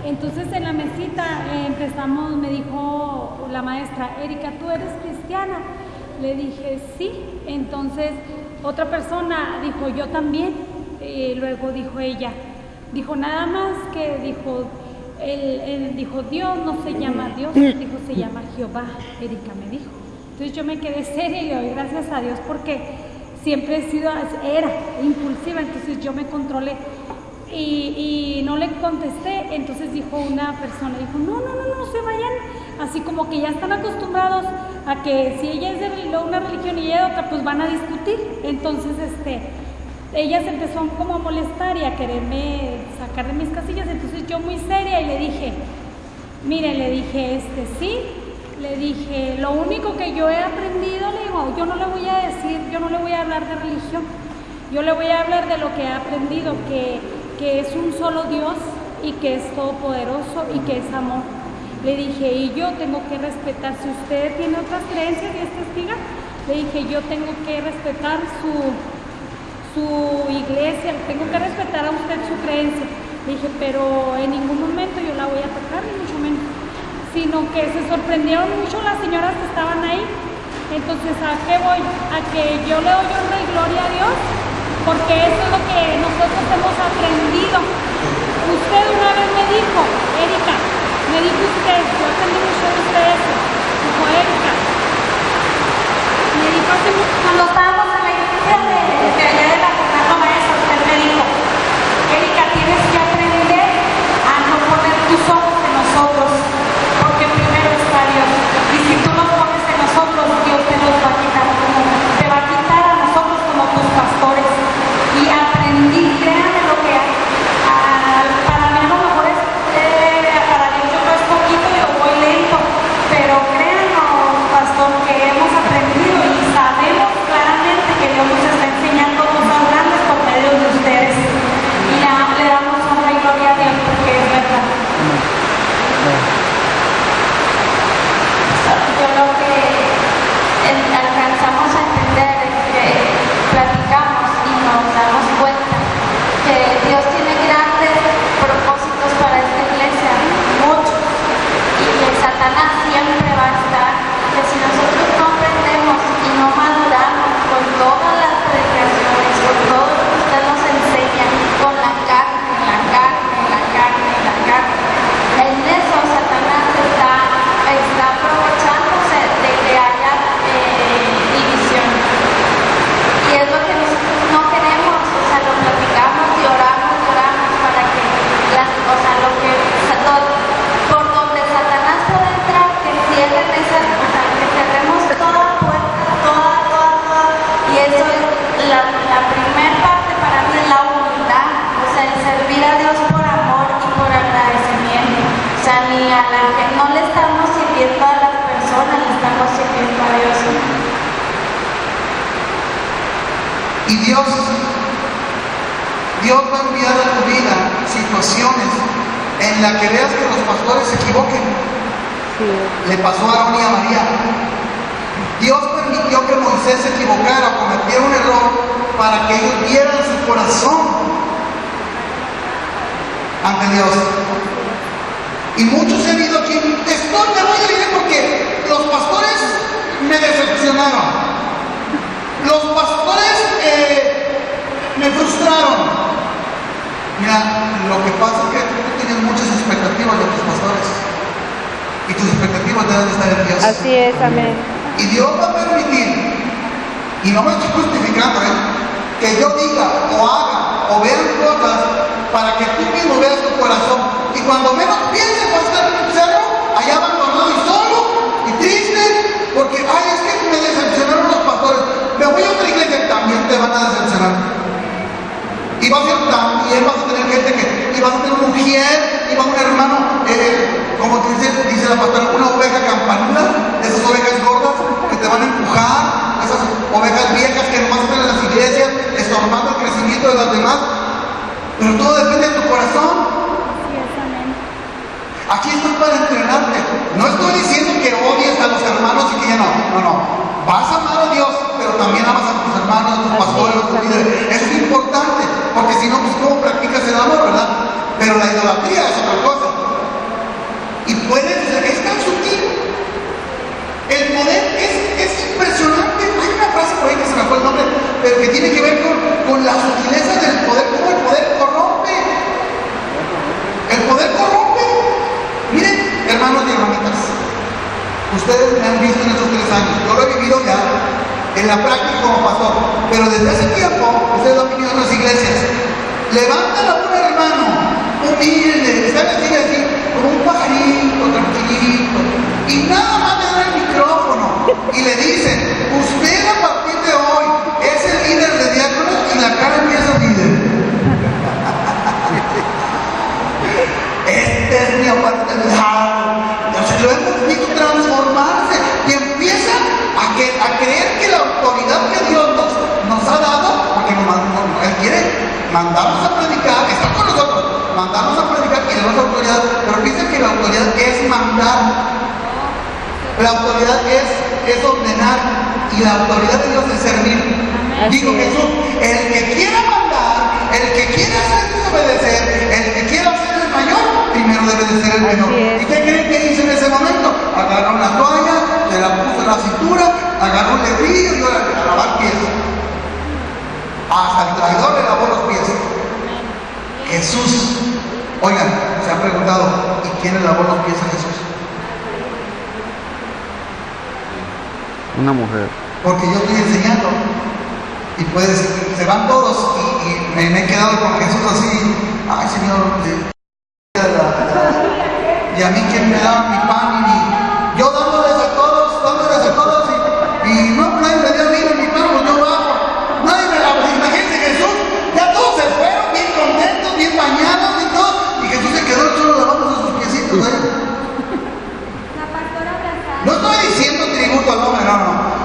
Entonces en la mesita empezamos, me dijo la maestra: Erika, ¿tú eres cristiana? Le dije: sí. Entonces otra persona dijo: yo también. Luego dijo ella, dijo: nada más que dijo, él dijo: Dios no se llama Dios, dijo, se llama Jehová. Erika me dijo. Entonces yo me quedé seria y le doy gracias a Dios, porque siempre era impulsiva, entonces yo me controlé. Y no le contesté. Entonces dijo una persona, dijo: no se vayan, así como que ya están acostumbrados a que si ella es de una religión y ella de otra, pues van a discutir. Entonces ella se empezó como a molestar y a quererme sacar de mis casillas. Entonces yo muy seria y le dije: mire, le dije, sí, le dije, lo único que yo he aprendido, le digo, yo no le voy a decir, yo no le voy a hablar de religión, yo le voy a hablar de lo que he aprendido, que es un solo Dios y que es todopoderoso y que es amor. Le dije: y yo tengo que respetar, si usted tiene otras creencias y es testiga, le dije, yo tengo que respetar su iglesia, tengo que respetar a usted su creencia. Le dije: pero en ningún momento yo la voy a tocar, ni mucho menos. Sino que se sorprendieron mucho las señoras que estaban ahí. Entonces, ¿a qué voy? A que yo le doy honra y gloria a Dios, porque eso es lo que nosotros hemos aprendido. Usted una vez me dijo: Erika, me dijo usted, yo aprendí mucho de usted eso. Dijo: Erika, me dijo hace mucho, cuando estábamos en la iglesia de allá de la Fernando Maestra, usted me dijo: Erika, tienes que aprender a no poner tus ojos en nosotros, porque primero está Dios. no le estamos sirviendo a las personas, le estamos sirviendo a Dios. Y Dios va a enviar a tu vida situaciones en las que veas que los pastores se equivoquen. Sí. Le pasó a Aarón y a María. Dios permitió que Moisés se equivocara o cometiera un error para que ellos vieran su corazón ante Dios. Y muchos han ido aquí, me voy a ir porque los pastores me decepcionaron. Los pastores me frustraron. Mira, lo que pasa es que tú tienes muchas expectativas de tus pastores. Y tus expectativas deben estar en Dios. Así es, amén. Y Dios va a permitir, y no me estoy justificando, que yo diga o haga o vea cosas para que tú mismo veas tu corazón. Y cuando menos pienses vas a estar en un cerro, allá abandonado y solo y triste, porque ay, es que me decepcionaron los pastores. Me voy a otra iglesia, también te van a decepcionar. Y también vas a tener gente y vas a tener un mujer, y va un hermano, como dice la pastora, una oveja campanuda, esas ovejas gordas que te van a empujar, esas ovejas viejas que nomás están en las iglesias, estorbando el crecimiento de las demás. Pero todo depende de tu corazón. Aquí estás para entrenarte. No estoy diciendo que odies a los hermanos y que ya no. Vas a amar a Dios, pero también amas a tus hermanos, a tus pastores, a tus líderes. Eso es importante, porque si no, pues ¿cómo practicas el amor, verdad? Pero la idolatría es otra cosa. Y es tan sutil. El poder es impresionante. Hay una frase por ahí que se me fue el nombre, pero que tiene que ver con la sutileza del poder, cómo el poder corrompe. El poder corrompe. Miren, hermanos y hermanitas, ustedes me han visto en estos 3 años. Yo lo he vivido ya en la práctica como pastor, pero desde hace tiempo ustedes lo han vivido en otras iglesias. Levantan a un hermano humilde, está vestido así, como un pajarito, tranquilito, y nada más le dan el micrófono y le dicen: usted a partir de hoy es el líder de diáconos, y la cara empieza a líder. Este es mi apartado. Entonces lo hemos visto transformarse y empieza a creer que la autoridad que Dios nos ha dado, porque Él quiere mandarnos a predicar, está con nosotros, mandarnos a predicar y darnos autoridad, pero piensa que la autoridad es mandar, la autoridad es ordenar, y la autoridad de Dios es servir. Dijo Jesús: el que quiera mandar, el que quiera hacerse obedecer, el que quiera ser el mayor, primero debe de ser el menor. ¿Y qué creen que hizo en ese momento? Agarró una toalla, se la puso en la cintura, agarró un lebrillo y a lavar pies. Hasta el traidor le lavó los pies. Jesús. Oigan, se han preguntado: ¿y quién le lavó los pies a Jesús? Una mujer. Porque yo estoy enseñando y pues se van todos y me he quedado con Jesús así: ay, Señor, y a mí quién me da mi pan y yo dándoles a todos y no, nadie me dio vino ni pan, pues yo bajo, nadie me la. Imagínense, Jesús, ya todos se fueron bien contentos, bien bañados y todo, y Jesús se quedó solo lavándose sus piecitos, La pastora abrazada. No estoy diciendo tributo al hombre, no.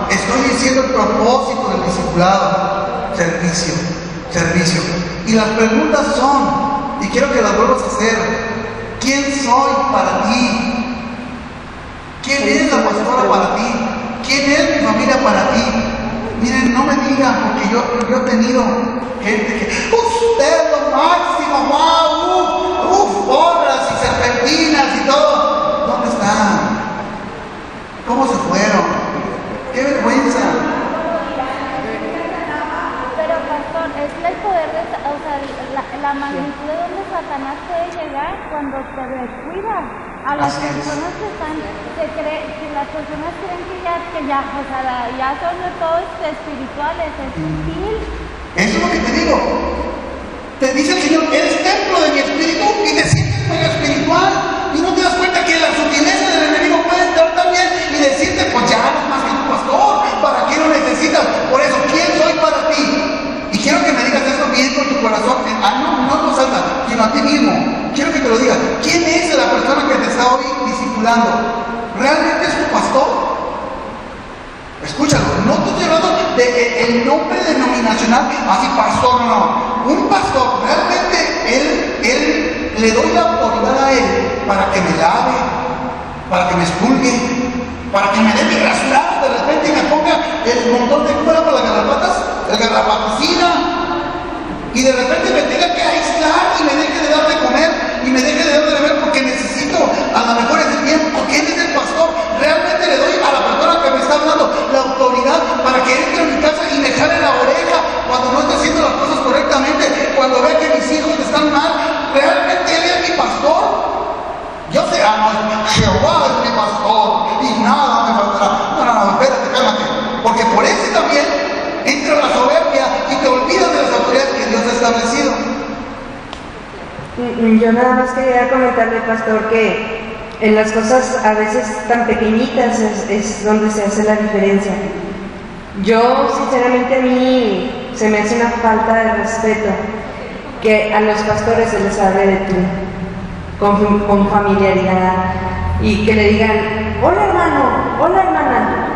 Estoy diciendo el propósito del discipulado: servicio. Y las preguntas son, y quiero que las vuelvas a hacer: ¿quién soy para ti? ¿Quién es la pastora para ti? ¿Quién es mi familia para ti? Miren, no me digan, porque yo he tenido gente que: usted es lo máximo, wow, porras y serpentinas y todo. ¿Dónde están? ¿Cómo se fueron? ¡Qué vergüenza! Pero pastor, es el poder de, o sea, la magnitud de donde Satanás puede llegar cuando te descuida. A las Así es. personas que las personas creen que ya, o sea, ya son de todo espirituales, es sutil. Eso es lo que te digo. Te dice el Señor: eres templo de mi espíritu, y te sientes muy espiritual. Y no te das cuenta que la sutileza del enemigo puede entrar también y decirte: pues ya eres más que tu pastor, ¿para qué lo necesitas? Por eso, ¿quién soy para ti? Y quiero que me digas eso bien con tu corazón. No salga, sino a ti mismo. quiero que te lo diga. ¿Quién es la persona que te está hoy discipulando? ¿Realmente es tu pastor? Escúchalo, no estoy hablando de el nombre denominacional, así pastor, no. Un pastor, realmente él le doy la autoridad a él para que me lave, para que me expulgue, para que me dé mi rasurado de repente y me ponga el montón de cuerda para las garrapatas, el garrapaticina, y de repente me tenga que aislar y me deje de dar de comer y me deje de dar de beber porque necesito a lo mejor ese tiempo, porque él es el pastor. Realmente le doy a la persona que me está hablando la autoridad para que entre a mi casa y me jale la oreja cuando no esté haciendo las cosas correctamente, cuando vea que mis hijos están mal. ¿Realmente él es mi pastor? Yo sé, Jehová es mi pastor y nada me faltará. No, espérate, cálmate, porque por eso también entra la soberbia y te olvidas de las autoridades que Dios ha establecido. Yo nada más quería comentarle, pastor, que en las cosas a veces tan pequeñitas es donde se hace la diferencia. Yo, sinceramente, a mí se me hace una falta de respeto que a los pastores se les hable de tú, con familiaridad, y que le digan, hola hermano, hola hermana.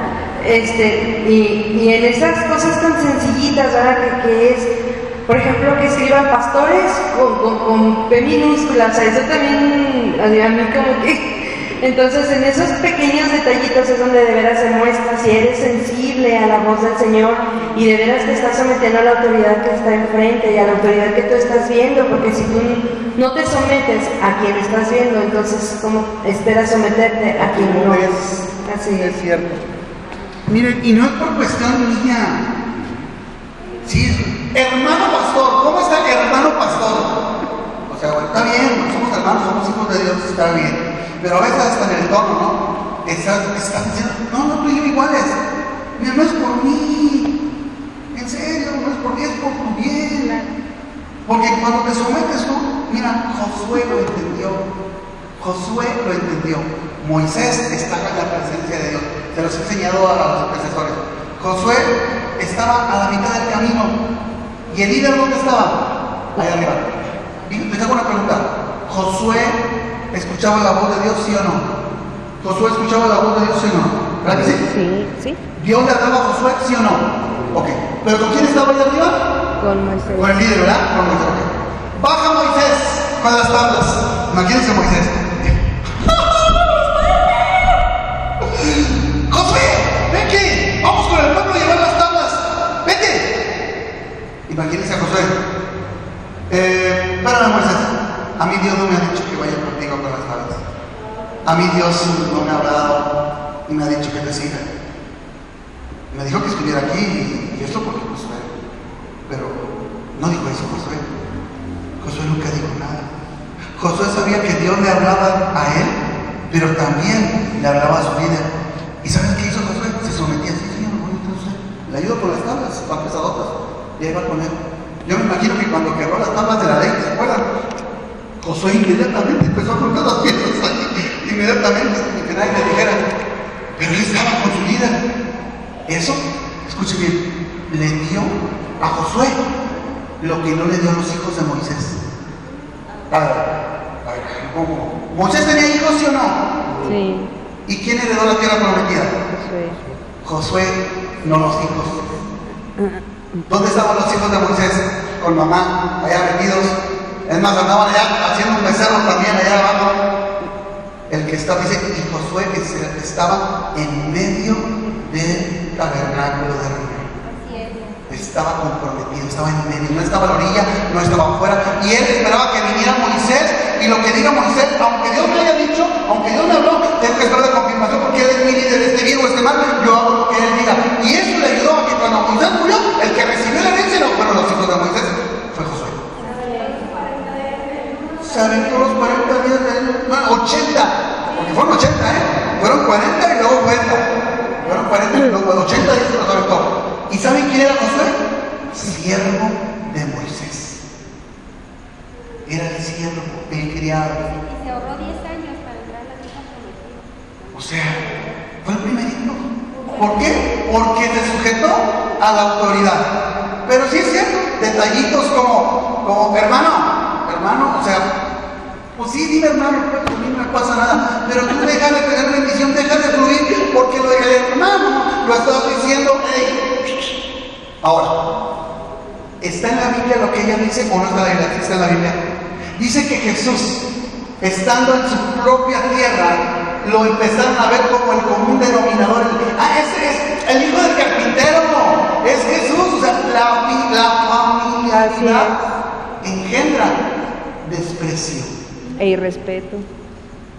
Y en esas cosas tan sencillitas, ¿verdad? Que es, por ejemplo, que escriban pastores con P minúscula, o sea, eso también a mí como que... Entonces, en esos pequeños detallitos es donde de veras se muestra si eres sensible a la voz del Señor y de veras te estás sometiendo a la autoridad que está enfrente y a la autoridad que tú estás viendo, porque si tú no te sometes a quien estás viendo, entonces, ¿cómo esperas someterte a quien no ves? Así es cierto. Miren, y no es por cuestión mía. Sí, hermano pastor, ¿cómo está el hermano pastor? O sea, bueno, está bien, somos hermanos, somos hijos de Dios, está bien. Pero a veces hasta en el tono, ¿no? Estás diciendo, no, tú y yo iguales. Mira, no es por mí. En serio, no es por mí, es por tu bien. Porque cuando te sometes tú, mira, Josué lo entendió. Josué lo entendió. Moisés estaba en la presencia de Dios. Se los he enseñado a los profesores. Josué estaba a la mitad del camino. ¿Y el líder dónde estaba? Allá arriba. Y les hago una pregunta. ¿Josué escuchaba la voz de Dios, sí o no? ¿Josué escuchaba la voz de Dios, sí o no? ¿Verdad que sí? Sí. ¿Dios le hablaba a Josué, sí o no? Ok. ¿Pero con quién estaba allá arriba? Con Moisés. Con el líder, ¿verdad? Con Moisés. Okay. Baja Moisés con las tablas. Imagínense Moisés. Josué, ven aquí. Vamos con el pueblo a llevar las tablas. Vete. Imagínense a Josué. Espérame, Moisés. A mí Dios no me ha dicho que vaya contigo con las tablas. A mí Dios no me ha hablado y me ha dicho que te siga. Me dijo que estuviera aquí y eso porque Josué. Pero no dijo eso Josué. Josué nunca dijo nada. Josué sabía que Dios le hablaba a él, pero también le hablaba a su líder. ¿Y sabes qué hizo Josué? Se sometía así, Señor, Josué. Le ayudo con las tablas, van pesadotas. Y ahí va con él. Yo me imagino que cuando quebró las tablas de la ley, ¿se acuerdan? Josué inmediatamente empezó a cortar las piezas ahí. Inmediatamente, sin que nadie le dijera. Pero él estaba con su líder. Eso, escuche bien, le dio a Josué lo que no le dio a los hijos de Moisés. A ver, ¿cómo? ¿Moisés tenía hijos, sí o no? Sí. ¿Y quién heredó la tierra prometida? Josué, no los hijos. ¿Dónde estaban los hijos de Moisés? Con mamá, allá metidos. Es más, andaban allá haciendo un becerro también allá abajo. El que estaba, dice, y Josué que estaba en medio del tabernáculo de reunión. Estaba comprometido, estaba en medio, no estaba a la orilla, no estaba afuera. Y él esperaba que viniera Moisés, y lo que diga Moisés, aunque Dios me haya dicho, aunque Dios me habló, tengo que esperar la confirmación porque él es mi líder, esté bien o esté mal, yo hago lo que él diga. Y eso le ayudó a que cuando Moisés murió, el que recibió la herencia no fueron los hijos de Moisés, fue Josué. Se aventó los 40 días de él, bueno, 80, porque fueron 80, fueron 40 y luego 40. Fueron 40 y luego 80 días se los aventó. ¿Y saben quién era Josué? Siervo de Moisés. Era el siervo, el criado. Y se ahorró 10 años para entrar a la tierra prometida. O sea, fue el primerito. ¿Por qué? Porque se sujetó a la autoridad. Pero sí es cierto, detallitos como hermano, o sea, Pues sí, dime hermano, pues a mí no me pasa nada, pero tú deja de tener bendición, deja de fluir, porque lo del hermano lo estás diciendo. Hey. Ahora, ¿está en la Biblia lo que ella dice o no está en la Biblia? ¿Sí está en la Biblia? Dice que Jesús, estando en su propia tierra, lo empezaron a ver como el común denominador. Ese es el hijo del carpintero, es Jesús. O sea, la familiaridad engendra desprecio e irrespeto.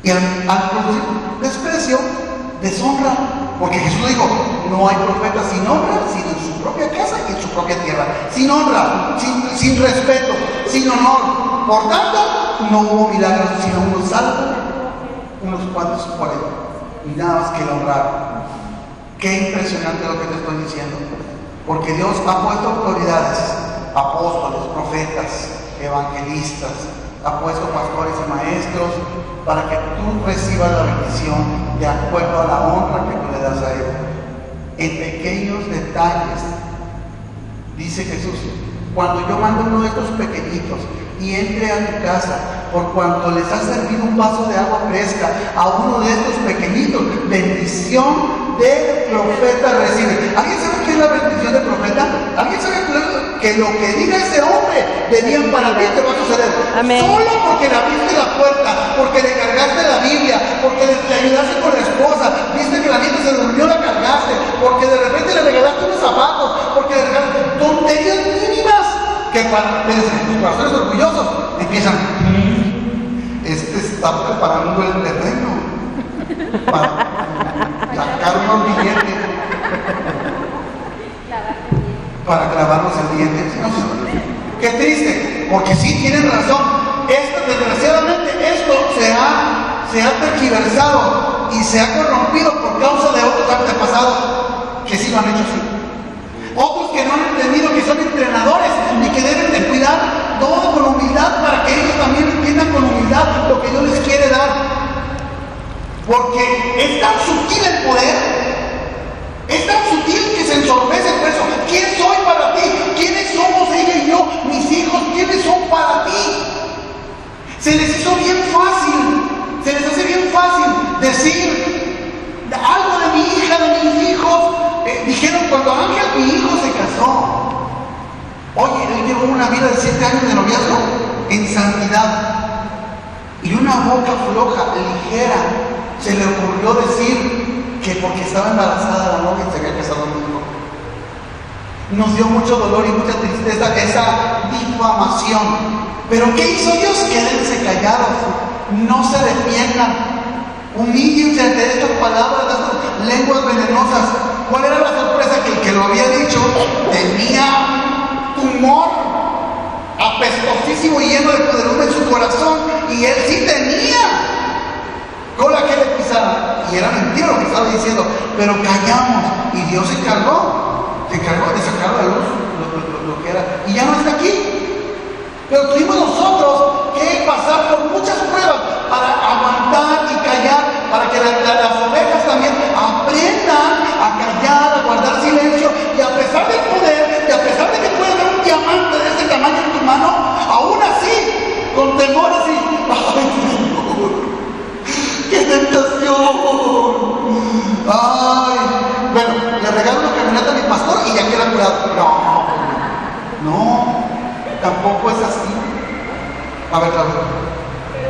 y al producir desprecio, deshonra, porque Jesús dijo, no hay profeta sin honra, sino en su propia casa y en su propia tierra, sin honra, sin respeto, sin honor. Por tanto, no hubo milagros, sino unos salvos, unos cuantos por él, y nada más que la honraron. Qué impresionante lo que te estoy diciendo, porque Dios ha puesto autoridades, apóstoles, profetas, evangelistas, ha puesto pastores y maestros para que tú recibas la bendición de acuerdo a la honra que tú le das a él. En pequeños detalles, dice Jesús, cuando yo mando uno de estos pequeñitos y entre a tu casa, por cuanto les ha servido un vaso de agua fresca a uno de estos pequeñitos, bendición del profeta recibe. ¿Alguien sabe qué es la bendición del profeta? ¿Alguien sabe que lo que diga ese hombre de bien para ti te va a suceder? Amén. Solo porque le abriste la puerta, porque le cargaste la Biblia, porque le ayudaste con la esposa, viste que la nieta se durmió, la cargaste, porque de repente le regalaste unos zapatos, porque le regalaste tonterías mínimas que para los corazones orgullosos empiezan. Este está preparando el terreno para sacar unos billetes para clavarnos el diente. Qué triste, porque sí tienen razón. Desgraciadamente esto se ha tergiversado y se ha corrompido por causa de otros antepasados que sí lo han hecho así. Otros que no han entendido que son entrenadores y que deben de cuidar todo con humildad para que ellos también entiendan con humildad lo que Dios les quiere dar. Porque es tan sutil el poder, es tan sutil que se ensorbece por eso. ¿Quién soy para ti? ¿Quiénes somos ella y yo? Mis hijos, ¿quiénes son para ti? Se les hizo bien fácil, se les hace bien fácil decir algo de mi hija, de mis hijos. Dijeron cuando Ángel, mi hijo, se casó. Oye, él llevó una vida de 7 años de noviazgo en santidad. Y una boca floja, ligera, se le ocurrió decir que porque estaba embarazada la novia se había casado mi hijo. Nos dio mucho dolor y mucha tristeza esa difamación. Pero ¿qué hizo Dios? Quédense callados, no se defiendan, humíllense ante estas palabras, de estas lenguas venenosas. ¿Cuál era la sorpresa? Que el que lo había dicho tenía tumor apestosísimo y lleno de podredumbre en su corazón, y él sí tenía cola que le pisara, y era mentira lo que estaba diciendo, pero callamos, y Dios se encargó de sacar a la luz lo que era, y ya no está aquí. Pero tuvimos nosotros que pasar por muchas pruebas para aguantar y callar, para que las ovejas también aprendan a callar, a guardar silencio, y a pesar del poder, y a pesar de que puede haber un diamante de ese tamaño en tu mano, aún así, con temor así, ¡ay, Señor! ¡Qué tentación! ¡Ay! Bueno, le regalo una camioneta a mi pastor y ya queda curado. No, tampoco es así. A ver, Pero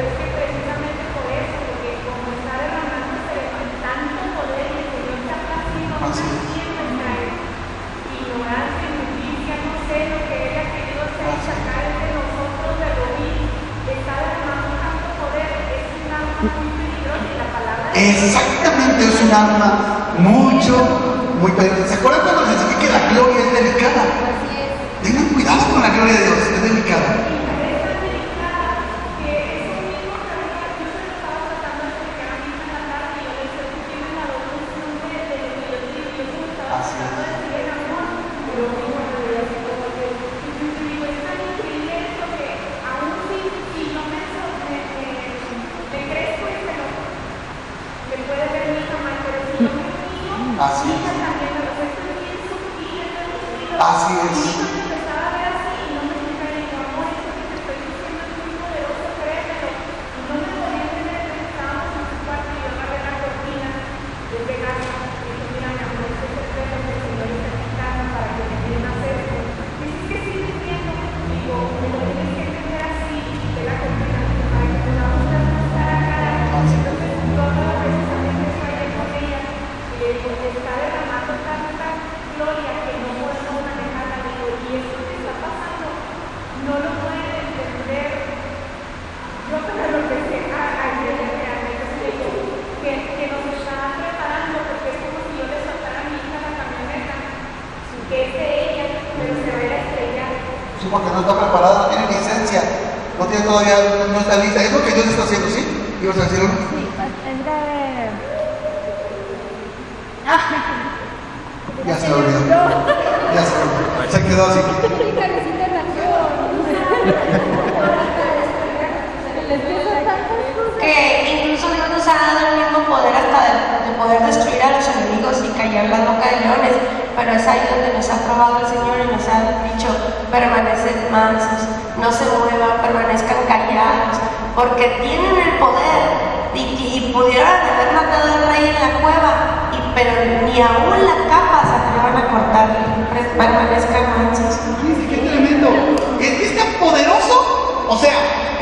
es que precisamente por eso, porque como está derramándose tanto poder y el Señor se ha placido Así es. haciendo traer ignorancia, injusticia, no sé lo que Él ha querido hacer, sacar de nosotros de lo vil, está derramando tanto poder, es un arma muy peligrosa y la palabra de Dios. Exactamente, es un arma muy peligrosa. ¿Se acuerdan cuando les dije que la gloria es delicada? Tengan cuidado con la gloria de Dios, es delicada. Así es. Así es. preparada, no tiene licencia, no tiene todavía, no está lista. Es lo que Dios está haciendo, ¿sí? ¿Ibas a decir uno? Sí, es de... Ya se olvidó. Ya se olvidó. Se quedó así. Que incluso Dios nos ha dado el mismo poder hasta de poder destruir a los enemigos y callar la boca de leones, pero es ahí donde nos ha probado el Señor y nos ha dicho: permaneced mansos, no se muevan, permanezcan callados, porque tienen el poder y pudieron haber matado al rey en la cueva, pero ni aún la capa se atrevan a cortar. Permanezcan mansos. ¡Qué tremendo! Es que es tan poderoso. O sea,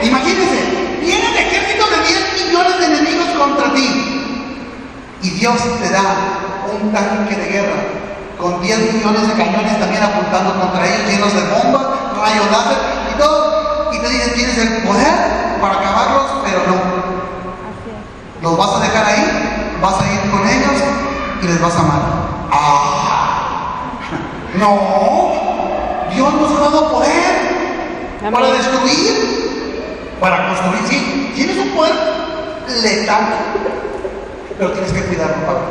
imagínense, viene un ejército de 10 millones de enemigos contra ti. Y Dios te da un tanque de guerra con 10 millones de cañones también apuntando contra ellos, llenos de bombas, rayos láser y todo. Y te dicen, tienes el poder para acabarlos, pero no. Los vas a dejar ahí, vas a ir con ellos y les vas a amar. ¡Ah! No, Dios nos ha dado poder para destruir, para construir. Sí, tienes un poder letal, pero tienes que cuidarlo, Pablo.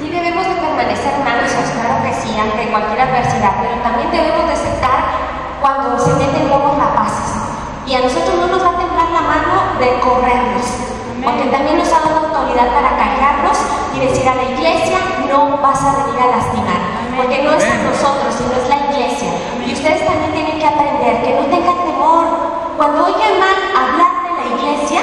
Sí, debemos de permanecer mansos, claro que sí, ante cualquier adversidad, pero también debemos de aceptar cuando se meten lobos rapaces. Y a nosotros no nos va a temblar la mano de correrlos, porque también nos ha dado autoridad para callarnos y decir a la iglesia: no vas a venir a lastimar, porque no es a nosotros, sino es la iglesia. Y ustedes también tienen que aprender que no tengan temor cuando oigan mal hablar de la iglesia,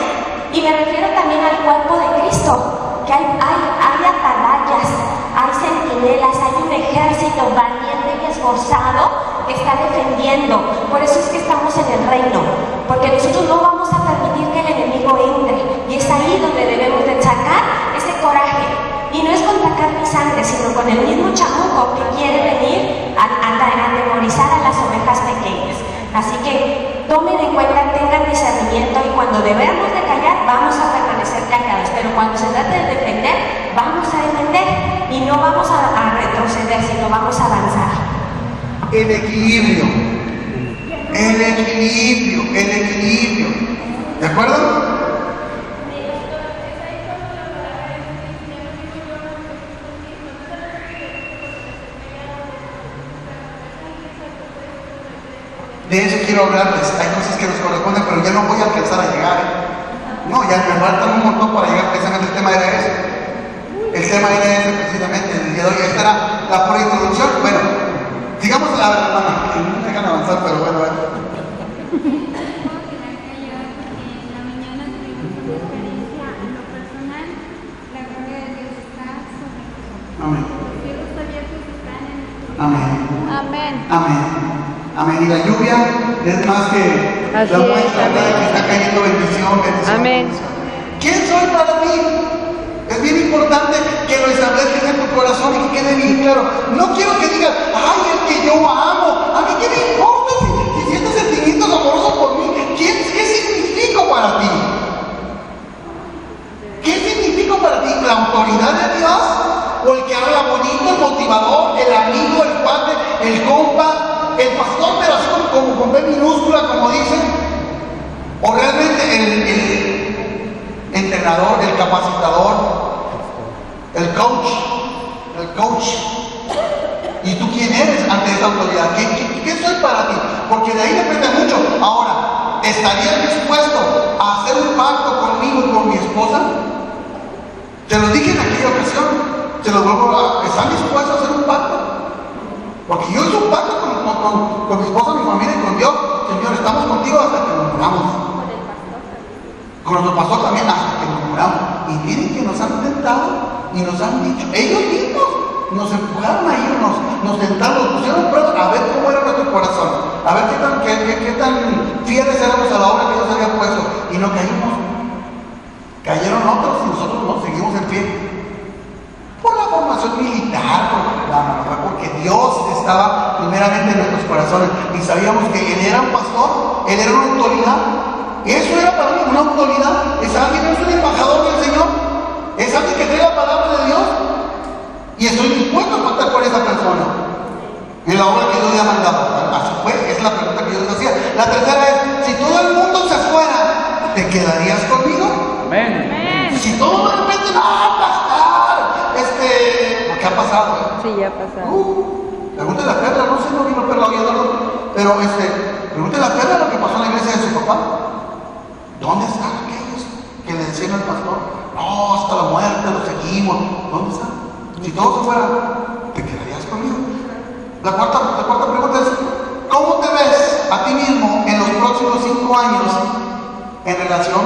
y me refiero también al cuerpo de Cristo, que hay atalayas, hay centinelas, hay un ejército valiente y esforzado que está defendiendo. Por eso es que estamos en el reino, porque nosotros no vamos a permitir que el enemigo entre, y es ahí donde debemos de sacar ese coraje. Y no es contra carne y sangre, sino con el mismo chamuco que quiere venir a atemorizar a las ovejas pequeñas. Así que tomen en cuenta, tengan discernimiento, y cuando debemos de callar, vamos a permanecer callados. Pero cuando se trate de defender, vamos a defender y no vamos a retroceder, sino vamos a avanzar. El equilibrio. El equilibrio. El equilibrio. ¿De acuerdo? De eso quiero hablarles. Hay cosas que nos corresponden, pero ya no voy a alcanzar a llegar. No, ya me falta un montón para llegar. Precisamente el tema era ese. El tema era ese precisamente. El día de hoy. Esta era la pura introducción. Bueno, sigamos a ver, hermana, que no me dejan avanzar, pero bueno, a ver. Amén. Amén. Amén. Amén. Amén. Y la lluvia es más que Así la muestra es, de que está cayendo bendición, bendición. Amén. Bendición. ¿Quién soy para ti? Es bien importante que lo establezcas en tu corazón y que quede bien claro. No quiero que digas: ay, el que yo amo. A mí qué me importa si sientes sentimientos amorosos por mí. ¿Qué significo para ti? ¿Qué significo para ti? ¿La autoridad de Dios? ¿O el que habla bonito, el motivador, el amigo, el padre, el compa, el pastor, pero así como con B minúscula, como dicen? ¿O realmente el entrenador, el capacitador, el coach? ¿Y tú quién eres ante esa autoridad? ¿Qué soy para ti? Porque de ahí depende mucho. Ahora, ¿estarías dispuesto a hacer un pacto conmigo y con mi esposa? Te lo dije en aquella ocasión. Se lo vuelvo a... ¿Están dispuestos a hacer un pacto? Porque yo hice un pacto con mi esposa, mi familia y con Dios. Señor, estamos contigo hasta que nos muramos. Con nuestro pastor también hasta que nos muramos. Y miren que nos han tentado y nos han dicho, ellos mismos nos empujaron a irnos, nos tentaron, nos pusieron pruebas a ver cómo era nuestro corazón, a ver qué tan fieles éramos a la obra que Dios había puesto. Y no caímos. Cayeron otros y nosotros no, seguimos en pie. Por la formación militar, porque Dios estaba primeramente en nuestros corazones y sabíamos que Él era un pastor, Él era una autoridad. Eso era para mí una autoridad. Es alguien, es un embajador del Señor, es alguien que trae la palabra de Dios y estoy dispuesto a contar con esa persona. Y la obra que Dios le ha mandado. Así fue, es la pregunta que yo les hacía. La tercera es, si todo el mundo se fuera, ¿te quedarías conmigo? Amén. Si todo de repente, no, pastor, ¿qué ha pasado? Sí, ya pasaron. Pregúntale a Perla, no sé, no vino Perla hoy, pero pregúntale a Perla lo que pasó en la iglesia de su papá. ¿Dónde están aquellos que le decían al pastor? No, hasta la muerte lo seguimos. ¿Dónde están? Si todos se fueran, ¿te quedarías conmigo? La cuarta pregunta es, ¿cómo te ves a ti mismo en los próximos 5 años en relación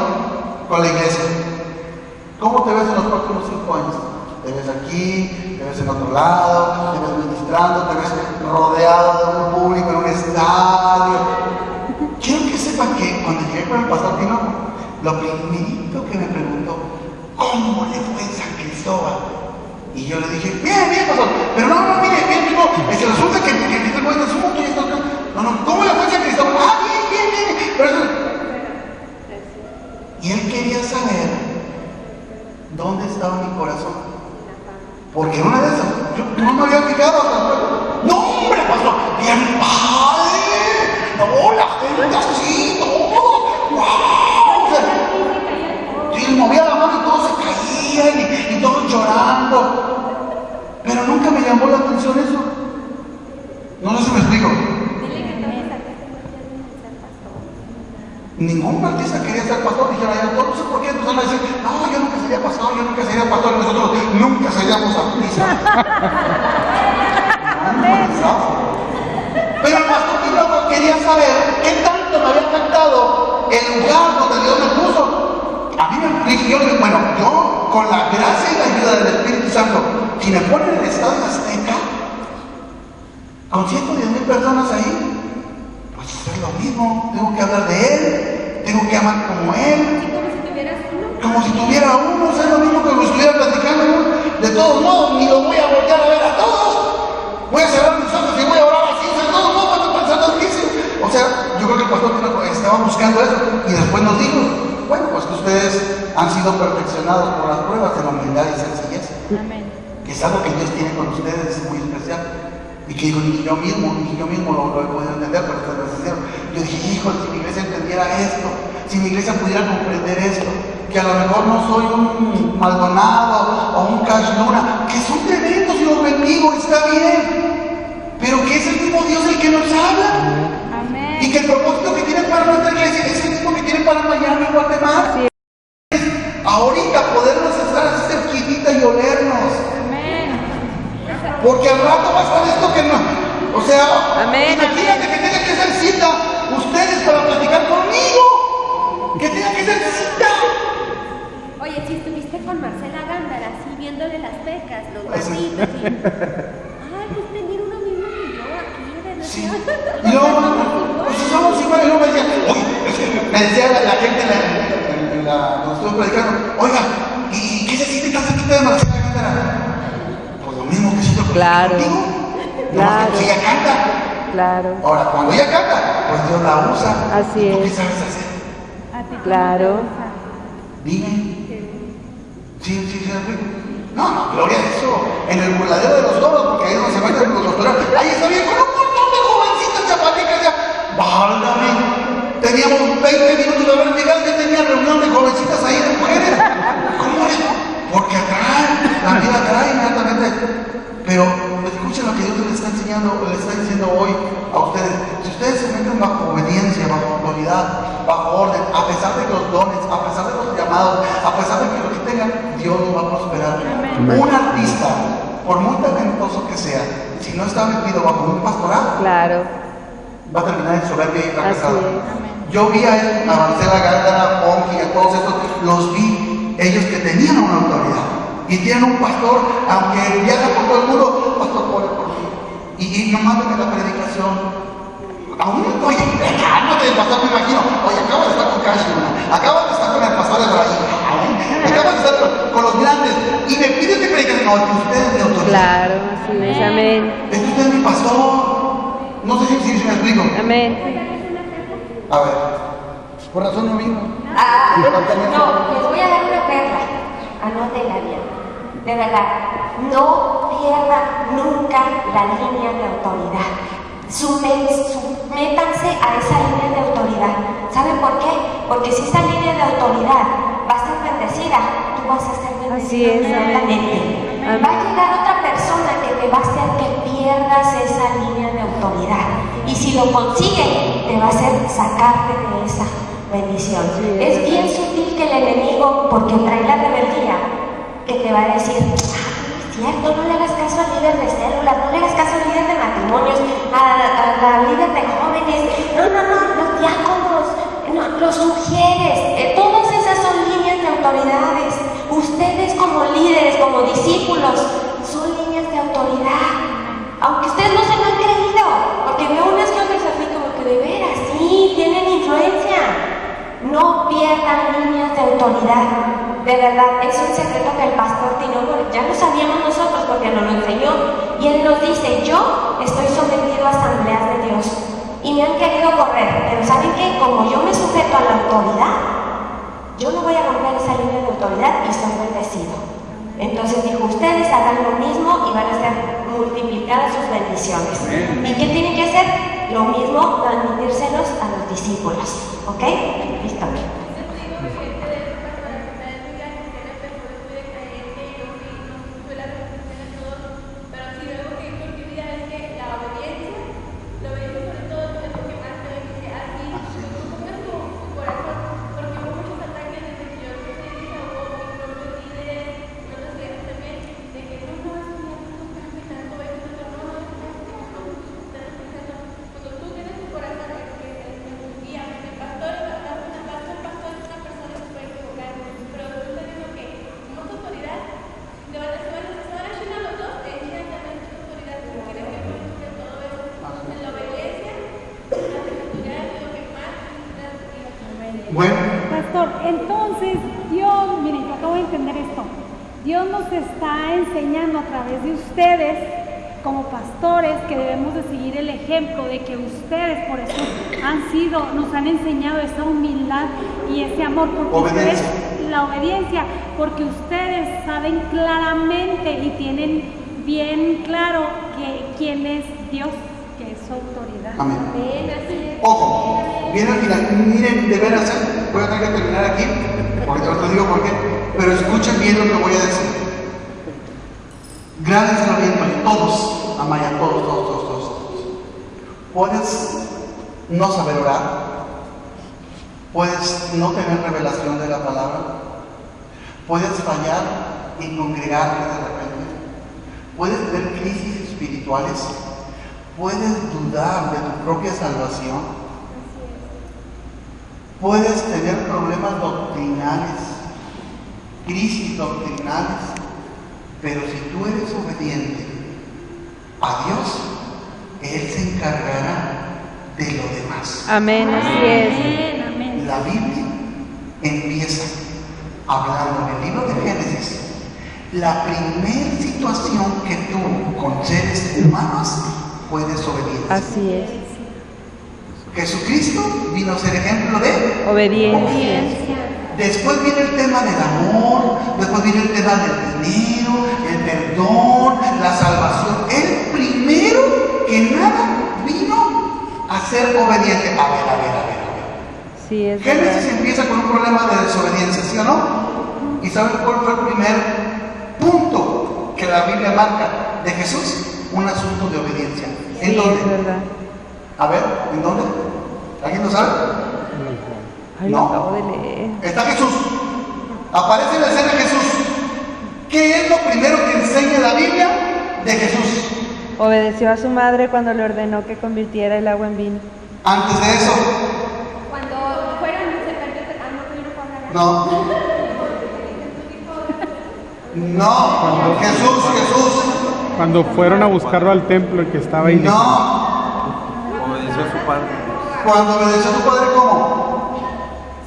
con la iglesia? ¿Cómo te ves en los próximos 5 años? ¿Te ves aquí? ¿Te ves en otro lado? ¿Te ves ministrando? ¿Te ves rodeado de un público en un estadio? Quiero que sepan que cuando llegué con el pastor Tino, lo primerito que me preguntó, ¿cómo le fue en San Cristóbal? Y yo le dije, bien, pastor, pero no, mire, bien, es que resulta que está con este asunto y esto, no, ¿cómo le fue en San Cristóbal? Bien, pero eso... Y él quería saber dónde estaba mi corazón. Porque en una de esas, yo no me había fijado hasta luego. No, hombre, pastor, bien padre. No, la gente así, todo. ¡Wow! Sí, movía la mano y todos se caían y todos llorando. Pero nunca me llamó la atención eso. No sé si me explico. Ningún artista quería ser pastor, dijeron allá, no sé por qué empezaron a decir, no, yo nunca sería pastor, yo nunca sería pastor, y nosotros nunca seríamos artistas. Pero el pastor Tinoco quería saber qué tanto me había afectado el lugar donde Dios me puso. A mí me dije, yo con la gracia y la ayuda del Espíritu Santo, si me ponen en el Estadio Azteca, con 110,000 personas ahí, pues es lo mismo, tengo que hablar de Él, tengo que amar como Él, como si tuviera uno, es lo mismo que lo estuviera platicando, de todos modos, ni lo voy a voltear a ver a todos, voy a cerrar mis ojos y voy a orar así, de todos modos, cuando pensando en mí, o sea, yo creo que el pastor estaba buscando eso, y después nos dijo, bueno, pues que ustedes han sido perfeccionados por las pruebas de la humildad y sencillez, que es algo que Dios tiene con ustedes, es muy especial. Y que digo, ni yo mismo lo he podido entender, pero estoy sincero. Yo dije, hijo, si mi iglesia entendiera esto, si mi iglesia pudiera comprender esto, que a lo mejor no soy un Maldonado o un Cash Luna, que son tremendos y los bendigo, está bien, pero que es el mismo Dios el que nos habla. Amén. Y que el propósito que tiene para nuestra iglesia es el mismo que tiene para Miami y Guatemala. Sí. Ahorita podernos estar así cerquitita y olernos. Porque al rato va a estar esto que no. O sea, imagínate que tenga que ser cita ustedes para platicar conmigo. Que tenga que ser cita. Oye, si estuviste con Marcela Gándara, así viéndole las pecas, los huesitos y... Ay, pues tener uno mismo que yo aquí, de sí. Y luego, pues somos iguales, y luego me decía, oye, me decía la gente cuando estuve predicando, oiga, ¿y qué se siente tan cerquita de Marcela Gándara? Mismo que siento claro, contigo, claro. Si ella canta, claro. Ahora, cuando ella canta, pues Dios la usa. Así es. ¿Tú qué sabes hacer? Claro. Dime. Sí. No, gloria a eso. En el burladero de los toros, porque ahí es donde se meten los toros. Ahí está bien, con un montón de jovencitas chapaticas ya. Válgame. Teníamos 20 minutos de haber llegado y ya tenía reunión de jovencitas ahí de mujeres. ¿Cómo es? Porque atrae, la vida atrae inmediatamente. Pero escuchen lo que Dios les está enseñando, les está diciendo hoy a ustedes. Si ustedes se meten bajo obediencia, bajo autoridad, bajo orden, a pesar de los dones, a pesar de los llamados, a pesar de que lo que tengan, Dios los va a prosperar. Un artista, por muy talentoso que sea, si no está metido bajo un pastorado, claro, va a terminar en soberbia y fracasado. Yo vi a Marcela Gándara, a Ponky, a todos estos, los vi, ellos que tenían una autoridad y tienen un pastor, aunque viaja por todo el mundo, pastor, ore por mí. Y nomás ven la predicación. Aún, oye, cálmate, pastor, me imagino. Oye, acabo de estar con Cash Luna, acabo de estar con el pastor de Brasil, acabo de estar con los grandes, y me piden que prediquen. No, que ustedes de autoridad. Claro, así es, amén. Es que usted es mi pastor. No sé si me explico. Amén. A ver, por razón no vino. No, les voy a dar una perla. Anótenla bien. De verdad, no pierdan nunca la línea de autoridad. Métanse a esa línea de autoridad. ¿Saben por qué? Porque si esa línea de autoridad va a ser bendecida, tú vas a ser bendecido inmediatamente. Va a llegar otra persona que te va a hacer que pierdas esa línea de autoridad. Y si lo consigue, te va a hacer sacarte de esa bendición. Es bien sutil que el enemigo, porque trae la rebeldía, que te va a decir, no es cierto, no le hagas caso al líder de células, no le hagas caso al líder de matrimonios, a la líder de jóvenes, los diáconos, los sugieres, todas esas son líneas de autoridades. Ustedes como líderes, como discípulos, son líneas de autoridad. Aunque ustedes no se lo han creído, porque veo unas que otras así como que de veras, sí, tienen influencia. No pierdan líneas de autoridad. De verdad, es un secreto que el pastor Tinoco, ya lo sabíamos nosotros porque nos lo enseñó, y él nos dice, yo estoy sometido a asambleas de Dios, y me han querido correr, pero ¿saben qué? Como yo me sujeto a la autoridad, yo no voy a romper esa línea de autoridad y soy bendecido. Entonces dijo, ustedes hagan lo mismo y van a ser multiplicadas sus bendiciones. ¿Y qué tienen que hacer? Lo mismo, transmitírselos a los discípulos. ¿Ok? Listo. Pastor, entonces Dios, miren, yo acabo de entender esto. Dios nos está enseñando a través de ustedes, como pastores, que debemos de seguir el ejemplo de que ustedes, por eso nos han enseñado esa humildad y ese amor, porque ustedes, la obediencia, porque ustedes saben claramente y tienen bien claro que quién es Dios, que es su autoridad. Amén. Ojo, viene al final. Miren, de veras, voy a tener que terminar aquí, porque te lo digo por qué, pero escuchen bien lo que voy a decir. Grábenselo bien, todos, Amaya, todos. Puedes no saber orar, puedes no tener revelación de la palabra, puedes fallar y congregarte de repente, puedes tener crisis espirituales, puedes dudar de tu propia salvación, puedes tener problemas doctrinales, crisis doctrinales, pero si tú eres obediente a Dios, Él se encargará de lo demás. Amén, así es. Amén. La Biblia empieza hablando en el libro de Génesis. La primera situación que tú con seres humanos fue desobediencia. Así es. Jesucristo vino a ser ejemplo de Obediencia. Después viene el tema del amor, después viene el tema del dinero, el perdón, la salvación. Él primero que nada vino a ser obediente. A ver. Sí, es Génesis verdad. empieza con un problema de desobediencia, ¿sí o no? ¿Y saben cuál fue el primer punto que la Biblia marca de Jesús? Un asunto de obediencia. ¿En Sí, dónde? es verdad. A ver, ¿en dónde? ¿Alguien lo sabe? Ay, No. lo acabo de leer. Está Jesús. Aparece en la escena Jesús. ¿Qué es lo primero que enseña la Biblia de Jesús? Obedeció a su madre cuando le ordenó que convirtiera el agua en vino. Antes de eso, Cuando fueron, se perdió, no, Jesús. Cuando fueron a buscarlo al templo, el que estaba ahí. No. Obedeció a su padre. Cuando obedeció a tu padre, ¿cómo?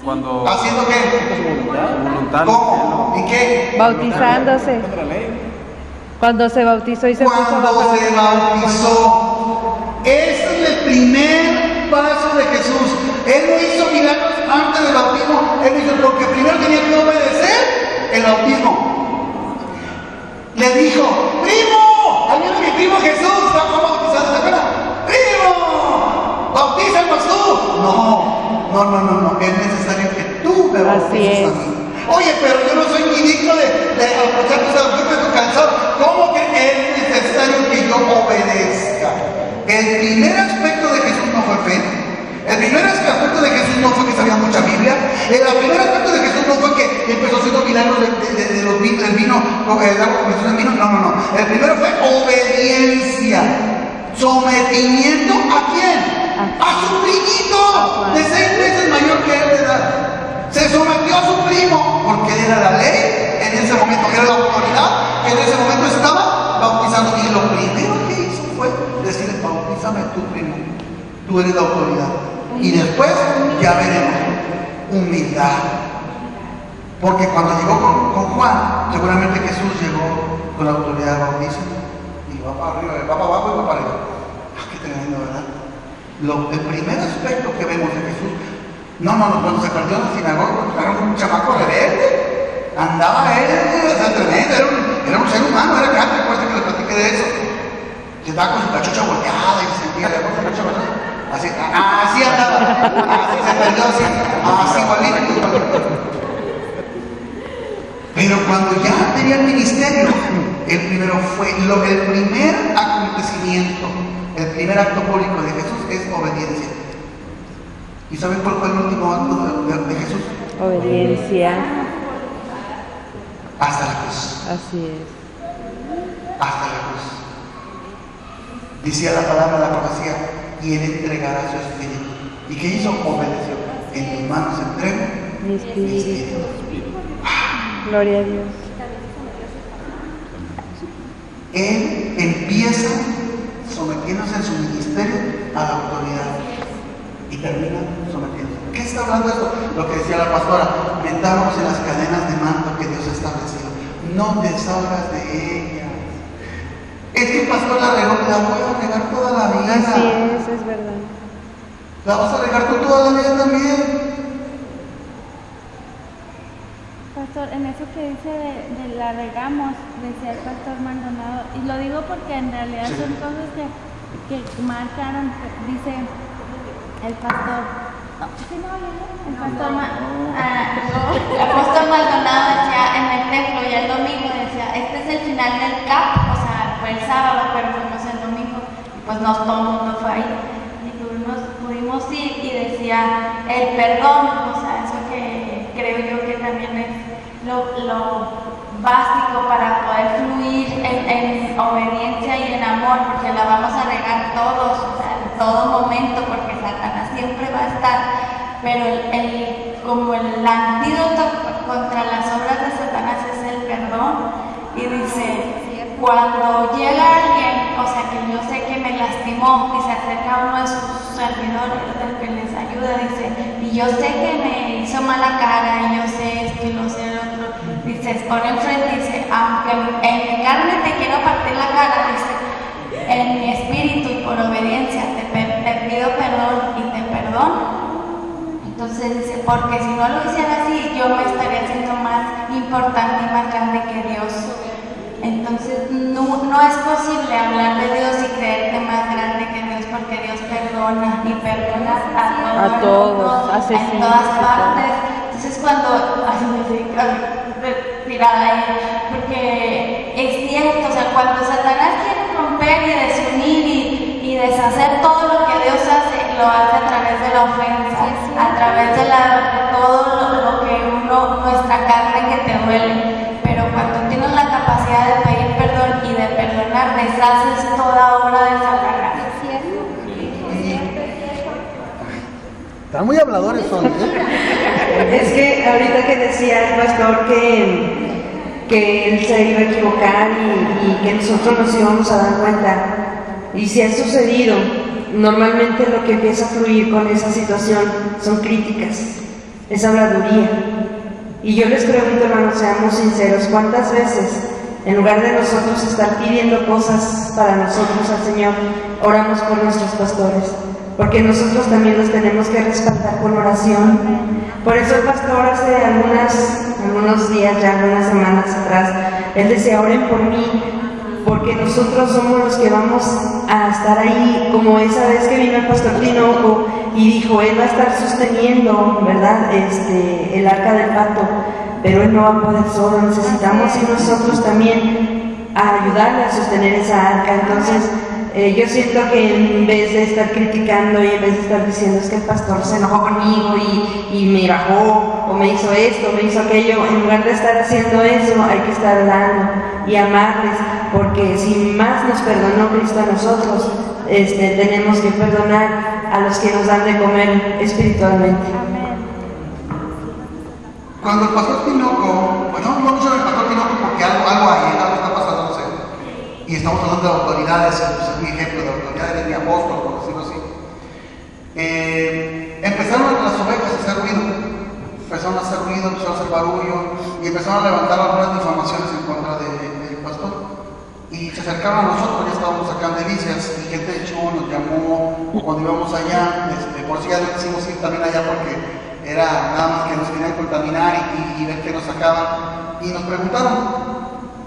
Cuando ¿Haciendo qué? su voluntad. ¿Cómo? ¿Y qué? Bautizándose. Cuando se bautizó y se puso Cuando bajo se bautizó. Ese es el primer paso de Jesús. Él no hizo milagros antes del bautismo. Él hizo porque primero tenía que obedecer el bautismo. le dijo, primo, ahí viene mi primo Jesús, estamos bautizando, ¿te acuerdas? Primo, bautízanos tú. No, es necesario que tú me bautices a mí. Oye, pero yo no soy ni digno de aprovechar tus adultos de tu calzón. ¿Cómo que es necesario que yo obedezca? El primer aspecto de Jesús no fue fe. El primer aspecto de Jesús no fue que sabía mucha Biblia. El primer aspecto de Jesús no fue que empezó haciendo milagros de los vinos, del vino, el agua convirtió en vino. No. El primero fue obediencia. Sometimiento ¿a quién? A su primito, de 6 veces mayor que él de edad. Se sometió a su primo, porque él era la ley en ese momento, era la autoridad que en ese momento estaba bautizando. Y lo primero que hizo fue decirle, bautízame tu primo, tú eres la autoridad. Y después ya veremos humildad. Porque cuando llegó con Juan, seguramente Jesús llegó con la autoridad de bautismo. Y va para arriba, va para abajo y va para arriba. Qué tremendo, ¿verdad? El primer aspecto que vemos de Jesús, cuando se perdió en la sinagoga, era un chamaco rebelde, andaba él, tremendo, era un ser humano, era grande, recuerda que les platiqué de eso. Se estaba con su cachucha volteada y se sentía la cachucha volteada. Así andaba, así se perdió, así igualito. Pero cuando ya tenía el ministerio, el primer acontecimiento, el primer acto público de Jesús es obediencia. ¿Y saben cuál fue el último acto de Jesús? Obediencia. Hasta la cruz. Así es. Hasta la cruz. Decía la palabra, la profecía, y él entregará su espíritu. ¿Y qué hizo? Obedeció. En tus manos entrego mi espíritu. Gloria a Dios. Él empieza sometiéndose en su ministerio a la autoridad y termina sometiéndose. ¿Qué está hablando esto? Lo que decía la pastora, metámonos en las cadenas de manto que Dios ha establecido. No te salgas de ellas. Es que el pastor la regó, la voy a regar toda la vida. Así es verdad. La vas a regar tú toda la vida también. Pastor, en eso que dice de la regamos, decía el pastor Maldonado, y lo digo porque en realidad sí. son cosas que marcaron, dice el pastor, el pastor el apóstol Maldonado decía en el templo y el domingo decía, este es el final del CAP, o sea, fue el sábado, pero fuimos el domingo, y pues no todo el mundo fue ahí, y pudimos ir y decía el perdón, o sea, eso que creo yo que también es lo básico para poder fluir en obediencia y en amor, porque la vamos a regar todos, o sea, en todo momento, porque Satanás siempre va a estar, pero como el antídoto contra las obras de Satanás es el perdón. Y dice, cuando llega alguien, o sea, que yo sé que me lastimó y se acerca a uno de sus servidores, del que les ayuda, dice, y yo sé que me hizo mala cara, y yo sé esto y lo sé el otro, dice, se pone enfrente y dice, aunque en mi carne te quiero partir la cara, dice, en mi espíritu y por obediencia te pido perdón y te perdono. Entonces dice, porque si no lo hiciera así, yo me estaría haciendo más importante y más grande que Dios. Entonces no es posible hablar de Dios y creerte más grande que Dios, porque Dios perdona y perdona a todos, en todas partes. Entonces cuando tirada ahí, porque es cierto, o sea, cuando Satanás quiere romper y desunir y deshacer todo lo que Dios hace, lo hace a través de la ofensa, a través de todo lo que nuestra carne que te duele. Pero cuando tienes la capacidad de pedir perdón y de perdonar, deshaces toda obra de Satanás. Están muy habladores son, Es que ahorita que decía el pastor que él se iba a equivocar y que nosotros nos íbamos a dar cuenta, y si ha sucedido, normalmente lo que empieza a fluir con esa situación son críticas, es habladuría. Y yo les pregunto, hermanos, seamos sinceros, ¿cuántas veces en lugar de nosotros estar pidiendo cosas para nosotros al Señor, oramos por nuestros pastores? Porque nosotros también los tenemos que respaldar con oración. Por eso el pastor hace algunos días, ya algunas semanas atrás, Él decía, oren por mí, porque nosotros somos los que vamos a estar ahí, como esa vez que vino el pastor Tinoco y dijo, él va a estar sosteniendo, ¿verdad?, el arca del pacto, pero él no va a poder solo, necesitamos ir nosotros también a ayudarle a sostener esa arca. Entonces, yo siento que en vez de estar criticando y en vez de estar diciendo es que el pastor se enojó conmigo y me bajó o me hizo esto, me hizo aquello, en lugar de estar haciendo eso hay que estar dando y amarles, porque si más nos perdonó Cristo a nosotros, tenemos que perdonar a los que nos dan de comer espiritualmente. Cuando el pastor Tinoco, bueno, no vamos a ver el pastor Tinoco porque algo hay, algo está pasando, no sé. Y estamos hablando de autoridades, es mi ejemplo de autoridades de mi apóstol, por decirlo así. Empezaron las ovejas a hacer ruido, empezaron a hacer barullo y empezaron a levantar algunas difamaciones en contra del pastor. Y se acercaron a nosotros, ya estábamos acá en Delicias, y gente de Chu nos llamó cuando íbamos allá, por si ya no quisimos ir también allá porque era nada más que nos querían contaminar y ver que nos sacaban. Y nos preguntaron,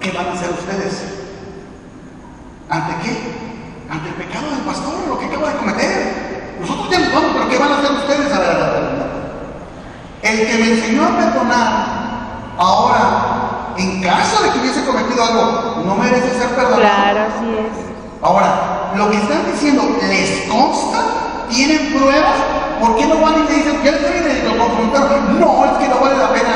¿qué van a hacer ustedes? ¿Ante qué? Ante el pecado del pastor, lo que acaba de cometer. Nosotros ya nos vamos, pero ¿qué van a hacer ustedes? A ver, el que me enseñó a perdonar, ahora, en caso de que hubiese cometido algo, no merece ser perdonado. Claro, así es. Ahora, lo que están diciendo, ¿les consta? ¿Tienen pruebas? ¿Por qué no van y le dicen, ya les lo confrontaron? No, es que no vale la pena.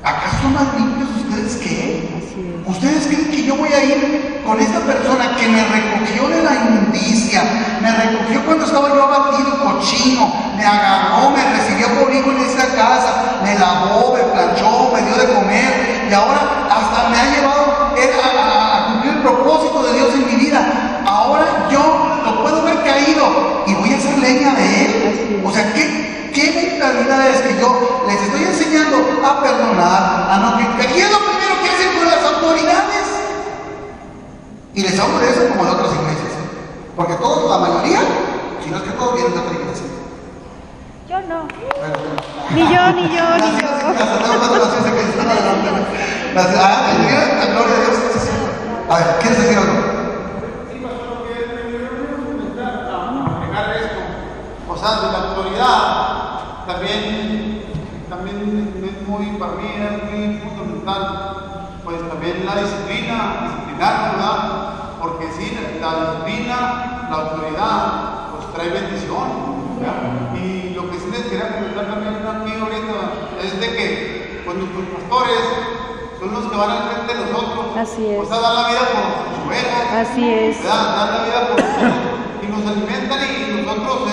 ¿Acaso son más limpios ustedes que él? ¿Ustedes creen que yo voy a ir con esta persona que me recogió de la inmundicia, me recogió cuando estaba yo abatido, cochino, me agarró, me recibió por hijo en esa casa, me lavó, me planchó, me dio de comer y ahora hasta me ha llevado a cumplir el propósito de Dios en mi vida? Ahora yo lo puedo ver caído y voy a hacer leña de él. O sea, ¿qué mentalidad es que yo les estoy enseñando a perdonar, a no criticar? Y es lo primero que hacen con las autoridades. Y les hablo de eso como de otras iglesias, porque todos, la mayoría, si no es que todos vienen de otra iglesia. Yo no. Ni yo, ni yo, ni yo. La gloria de Dios. A ver, ¿quieres decir algo? Sí, pastor, lo que me comentar a agregar esto. O sea, de la autoridad también es muy, para mí es muy fundamental. Pues también la disciplinar, ¿verdad? Porque sí, la disciplina, la autoridad, pues trae bendición, ¿verdad? Y lo que sí les quería comentar también aquí ahorita es de que pues nuestros pastores son los que van al frente de nosotros. Así es. O sea, dan la vida por sus ovejas. Así es. ¿Verdad? Dan la vida por nosotros y nos alimentan y nosotros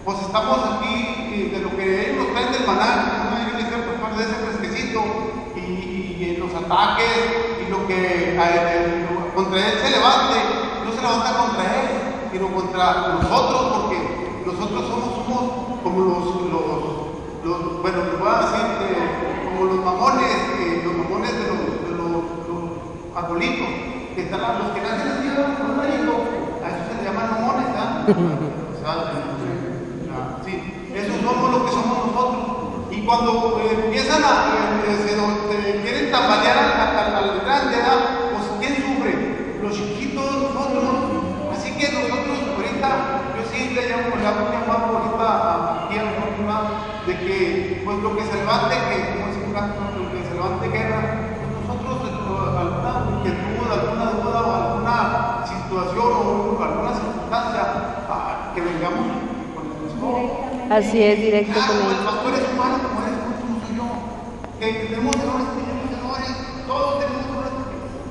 pues estamos aquí de lo que ellos nos traen del maná, ¿no? Yo les decía, pastor, de ese fresquecito y los ataques y lo que contra él se levante, no se levanta contra él, sino contra nosotros, porque nosotros somos como los bueno, les voy a decir, como los mamones de los arbolitos, que están los que nacen así con un rayito, a eso se les llaman mamones, ¿verdad? O sea, sí, esos somos lo que somos nosotros. Y cuando empiezan se quieren tambalear al grande, ¿verdad? Pues ¿quién sufre? Los chiquitos, nosotros. Así que nosotros ahorita, yo sí le llamo mi amor ahorita aquí a nosotros, de que pues lo que se levante, lo que se levante guerra, pues nosotros alguna inquietud, alguna duda o alguna situación o alguna circunstancia que vengamos con el pastor. Así es, directo con El ellos. pastor es humano como soy yo. Que tenemos errores, todos tenemos errores.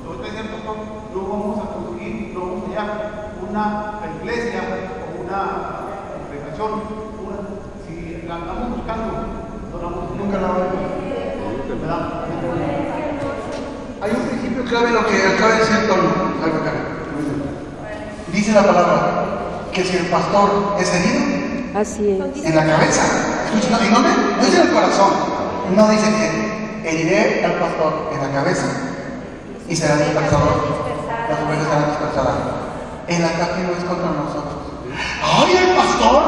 Ahorita dice el pastor, no vamos a conseguir, no vamos allá, una iglesia o una congregación, si la andamos buscando, nunca la vamos a encontrar. Hay un principio clave en lo que acaba de decir Antonio. Dice la palabra que si el pastor es herido, así es. en la cabeza, escucha, ¿y dónde? No dice en el corazón, no dice que heriré al pastor en la cabeza y será dispersador, las ovejas serán dispersadas. El ataque no es contra nosotros. ¡Ay, el pastor!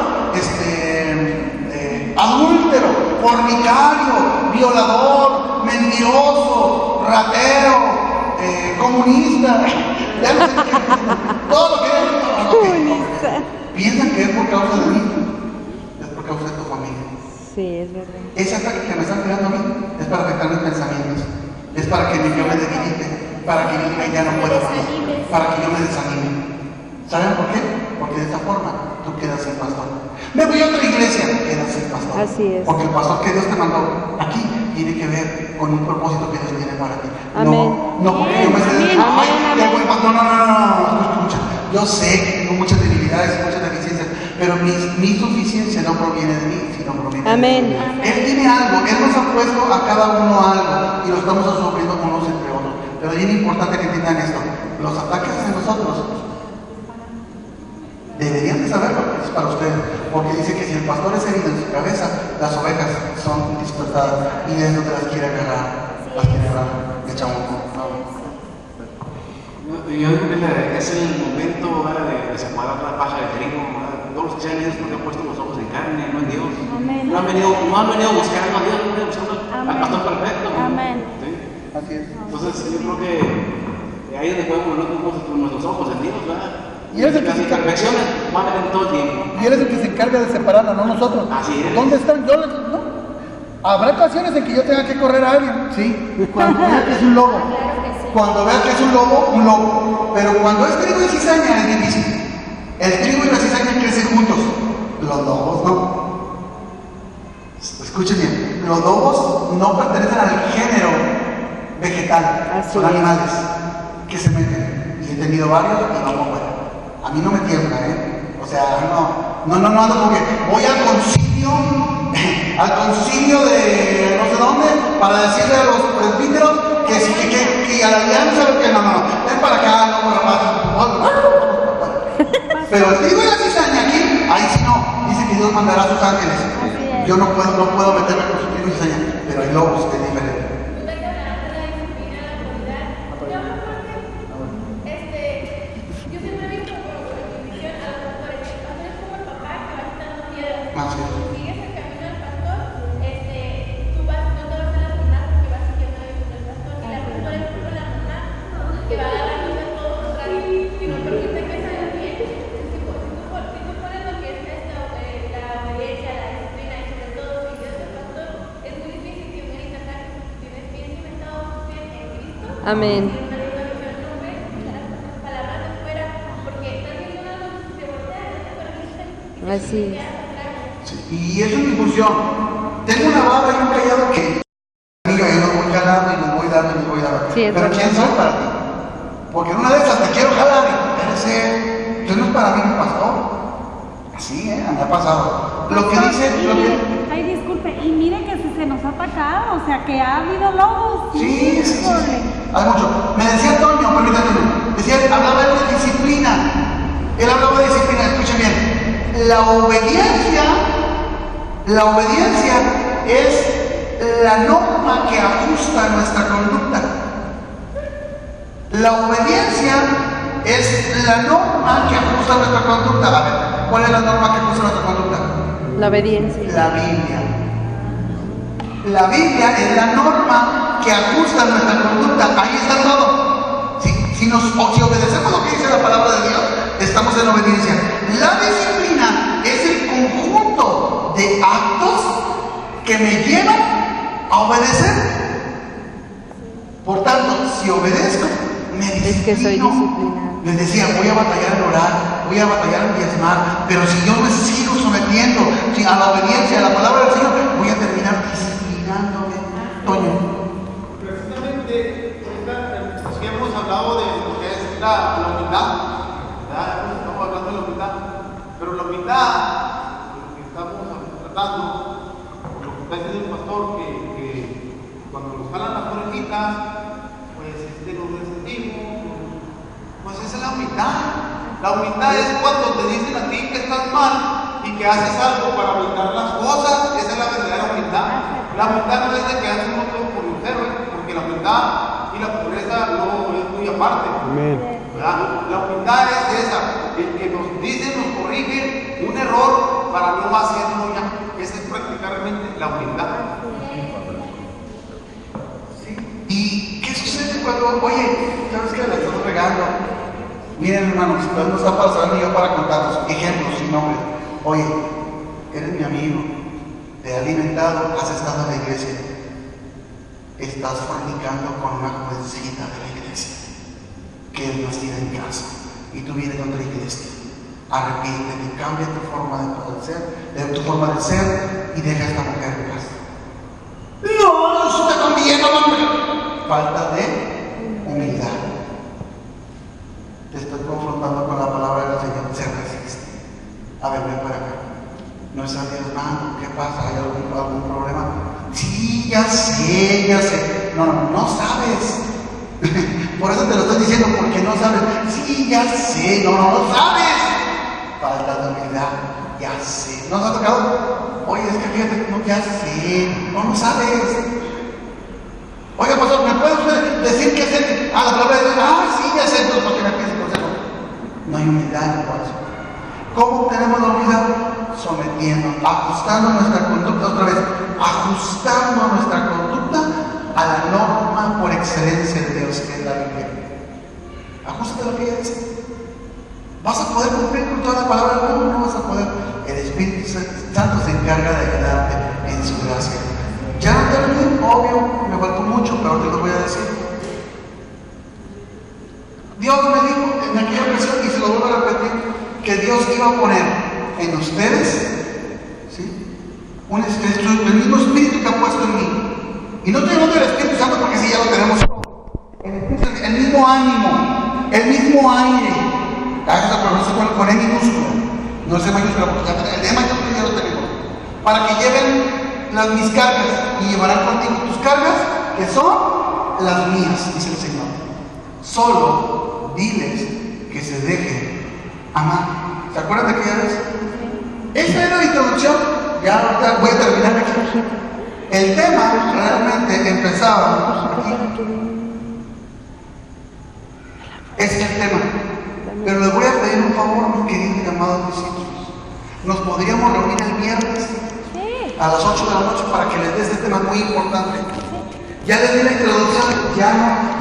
Adúltero, fornicario, violador, mentiroso, ratero, comunista, ya no sé qué, todo lo que Comunista. piensan que es por causa de mí, es por causa de tu familia. Sí, es verdad. Ese ataque que me están tirando a mí es para afectar mis pensamientos, es para que yo me debilite, para que yo diga ya no puedo más, para que yo me desanime. ¿Saben por qué? Porque de esta forma tú quedas sin pastor. Me voy a otra iglesia, quedas sin pastor. Así es. Porque el pastor que Dios te mandó aquí tiene que ver con un propósito que Dios tiene para ti. Amén. No porque yo me esté Amén, ay, amén. ya voy, no, escucha. Yo sé que tengo muchas debilidades y muchas deficiencias, pero mi suficiencia no proviene de mí, sino proviene Amén. de Dios. Él tiene algo, Él nos ha puesto a cada uno algo y lo estamos sufriendo unos entre otros. Pero es bien importante que entiendan esto. Los ataques de nosotros deberían de saberlo, es para ustedes, porque dice que si el pastor es herido en su cabeza, las ovejas son dispersadas y es donde las quiere agarrar, de chamuco. Yo digo que es el momento de separar la paja del trigo. Todos los que sean Dios porque han puesto los ojos en carne, no en Dios. Amén. No han venido buscando a Dios, no han venido buscando al pastor perfecto. Amén. ¿Sí? Así es. Entonces yo creo que ahí es donde podemos poner nuestros ojos en Dios, ¿verdad? Y él es el que las imperfecciones van a venir todo el tiempo. Y Él es el que se encarga de separarla, no nosotros. Así es. ¿Dónde están? ¿No? Habrá ocasiones en que yo tenga que correr a alguien, sí. Cuando vea que es un lobo. Cuando vea que es un lobo. Pero cuando es trigo y cizaña es difícil. El trigo y la cizaña crecen juntos. Los lobos no. Escuchen bien, los lobos no pertenecen al género vegetal. Así son es. animales que se meten. Y he tenido varios y no fuera. A mí no me tiembla, O sea, no ando porque voy al concilio de no sé dónde para decirle a los presbíteros que sí, que a la alianza, que no, ven para acá, no, rapaz. Pero el trigo y la cizaña aquí, ahí sí no, dice que Dios mandará a sus ángeles. Yo no puedo meterme con su trigo y cizaña, pero hay lobos que es diferente. Así es. Sigues el camino del pastor, tú no te vas a lastimar porque vas siguiendo el camino del pastor. Y la pastora es como la mamá que va a agarrar de todos los rayos y no permite que salga bien. Si tú pones lo que es la obediencia, la disciplina y sobre todo seguir al pastor, es muy difícil que un hijo tienes bien cimentado tu fe en Cristo. Amén. Así es. Sí, y eso es mi función. Tengo una vara y un callado que diga, yo los voy jalando y les voy dando y les voy dando. Sí, pero ¿quién soy para ti? Porque en una de esas te quiero jalar y eres él. Entonces no es para mí mi pastor. Así, me ha pasado. Lo que dice, Ay, disculpe, y mire que se nos ha atacado, o sea que ha habido lobos. Sí. Hay mucho. Me decía Toño, permítanme, hablaba de disciplina. Él hablaba de disciplina, escuchen bien. La obediencia es la norma que ajusta nuestra conducta. La obediencia es la norma que ajusta nuestra conducta. A ver, ¿cuál es la norma que ajusta nuestra conducta? La obediencia. La Biblia. La Biblia es la norma que ajusta nuestra conducta. Ahí está todo. Si obedecemos lo que dice la palabra de Dios, estamos en obediencia. La disciplina es el conjunto de actos que me llevan a obedecer. Por tanto, si obedezco, me disciplino. Es que soy disciplinado. Les decía, voy a batallar en orar, voy a batallar en diezmar, pero si yo me sigo sometiendo a la obediencia, a la palabra del Señor, voy a terminar disciplinándome. Toño. Precisamente, si hemos hablado de lo que es la humildad, ¿verdad? Estamos hablando de la humildad, pero la humildad, lo que estamos tratando, lo que está diciendo el pastor, que cuando nos jalan las orejitas, pues nos resentimos, pues esa es la humildad. La humildad es cuando te dicen a ti que estás mal y que haces algo para blindar las cosas. Esa es la verdadera humildad. La humildad no es de que haces uno todo por un cero, porque la humildad y la pureza no es muy aparte. ¿Verdad? La humildad es esa, el que nos dice, nos corrige un error para no hacerlo ya. Esa es prácticamente la humildad. ¿Y qué sucede? cuando, oye, ¿sabes qué? La estás regando. Miren, hermanos, no nos ha pasado ni yo para contarlos ejemplos sin nombres. Oye, eres mi amigo, te he alimentado, has estado en la iglesia. Estás fornicando con una jovencita de la iglesia que es nacida en casa y tú vienes de otra iglesia. Arrepiéntete, cambia tu forma de ser y deja a esta mujer en casa. No, eso te conviene, hombre. Falta de humildad. Te estoy confrontando con la palabra del Señor, se resiste. A ver, ven para acá. No es a Dios, hermano, ¿qué pasa? ¿Hay algún problema? Sí, ya sé. No sabes. Por eso te lo estoy diciendo, porque no sabes. Sí, ya sé, no sabes. Falta de humildad, ya sé. ¿No te ha tocado? Oye, es que fíjate, no, ya sé. No sabes. Oiga, pastor, ¿me puede usted decir qué hacer a la palabra de Dios? Sí, ya sé, entonces, ¿por qué me pides consejo? No hay humildad en el corazón. ¿Cómo tenemos la humildad? Sometiendo, ajustando nuestra conducta, otra vez, ajustando nuestra conducta a la norma por excelencia de Dios, que es la Biblia. Ajustate a lo que ella dice. ¿Vas a poder cumplir con toda la palabra? No vas a poder. El Espíritu Santo se encarga de ayudarte en su gracia. Ya no terminé, obvio, me faltó mucho, pero te lo voy a decir. Dios me dijo en aquella ocasión, y se lo vuelvo a repetir, que Dios iba a poner en ustedes, ¿sí?, el mismo Espíritu que ha puesto en mí. Y no estoy hablando del Espíritu Santo porque si ya lo tenemos. El mismo ánimo, el mismo aire. Eso se pronuncia con E minúscula, no es E mayúscula, porque el E mayúscula ya lo tenemos. Para que lleven mis cargas y llevarán contigo tus cargas, que son las mías, dice el Señor. Solo diles que se dejen amar. ¿Se acuerdan de aquella vez? Esa era la introducción. Ya ahorita voy a terminar aquí. El tema realmente empezaba aquí. Ese es el tema. Pero les voy a pedir un favor, mis queridos y amados discípulos. Nos podríamos reunir el viernes a las 8 de la noche para que les dé este tema muy importante. Ya les di la introducción, ya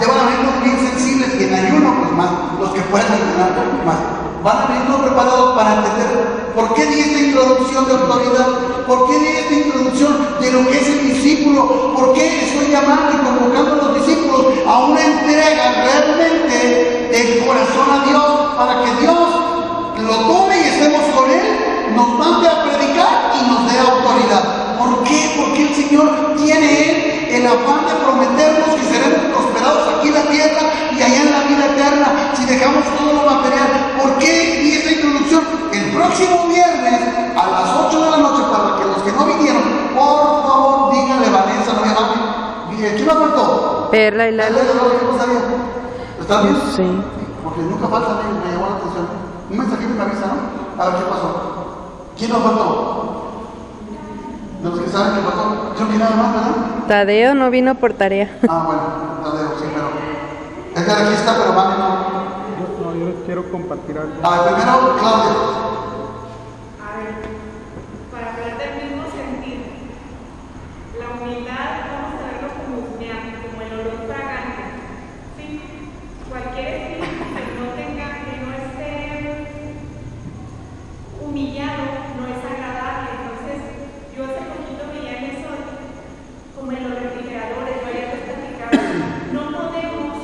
van a venir bien sensibles y en ayuno, pues más, los que puedan ayunar más. Van a venir preparados para entender por qué di esta introducción de autoridad, por qué di esta introducción de lo que es el discípulo, por qué estoy llamando y convocando a los discípulos a una entrega realmente del corazón a Dios, para que Dios lo tome y estemos con Él, nos mande a predicar y nos dé autoridad. ¿Por qué? Porque el Señor tiene el afán de prometernos que seremos prosperados aquí en la tierra y allá en la vida eterna si dejamos todo lo material. ¿Por qué di esta introducción? El próximo viernes a las 8 de la noche, para que los que no vinieron, por favor díganle Vanessa, no me llaman. ¿Quién me faltó? Perla y Lalo. ¿Estás bien? Sí. Porque nunca falta, me llamó la atención. Un mensajito me avisa, ¿no? A ver qué pasó. ¿Quién nos faltó? Los que saben qué pasó. Creo que nada más, ¿verdad? Tadeo no vino por tarea. Bueno, Tadeo, sí, pero Edgar aquí está, pero Vane no. No, yo les quiero compartir algo. Primero, Claudia. A ver, para hablar del mismo sentido, la humildad vamos a verlo como husmeante, como el olor fragante. ¿Sí? Cualquier espíritu que no esté humillado, no es agradable. Entonces, yo hace poquito veía en eso, como en los refrigeradores, yo había platicado, no podemos,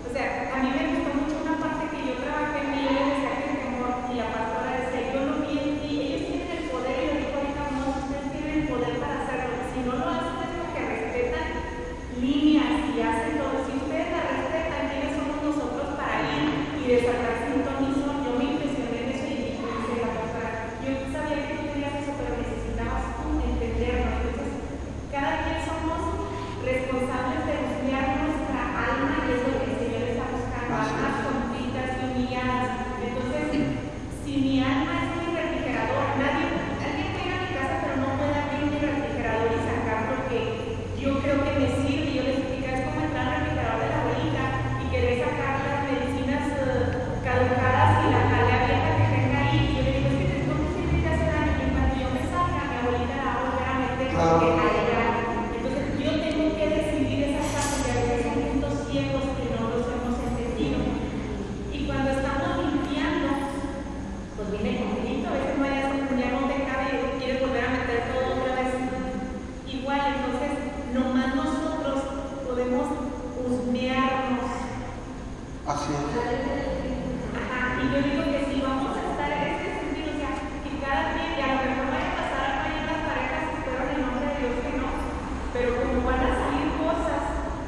o sea, a mí me gustó mucho una parte que yo trabajé en mi iglesia de temor, y la pastora decía, yo no vi en ti, ellos tienen el poder, y yo digo ahorita, no, ustedes tienen el poder para hacerlo, si no lo hacen es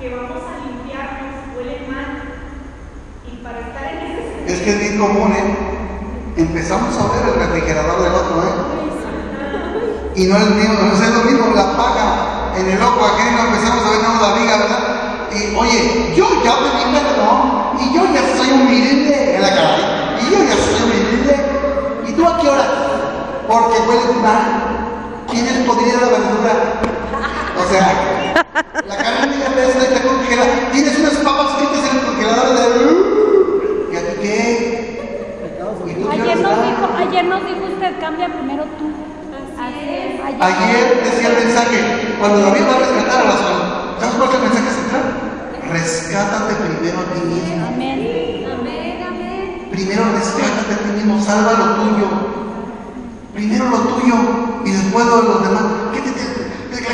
que vamos a limpiarnos huele mal. Y para estar en ese... Es que es bien común, empezamos a ver el refrigerador del otro, y no es lo mismo la paga en el ojo ajeno, empezamos a ver la viga, ¿verdad? Y oye, yo ya pedí perdón, y yo ya soy humilde en la calle, y yo ya soy humilde, y tú a qué hora, porque huele mal, ¿tienes podrida la verdura? O sea, la carne ya está congelada, tienes unas papas fritas en el congelador, ¿y a ti qué? ¿Y tú Ayer nos dijo usted, cambia primero tú. Ayer decía el mensaje, cuando David va a rescatar a las personas, ¿sabes cuál es el mensaje central? Rescátate primero a ti mismo. Amén. Primero rescátate a ti mismo, salva lo tuyo. Primero lo tuyo y después lo de los demás. ¿Qué te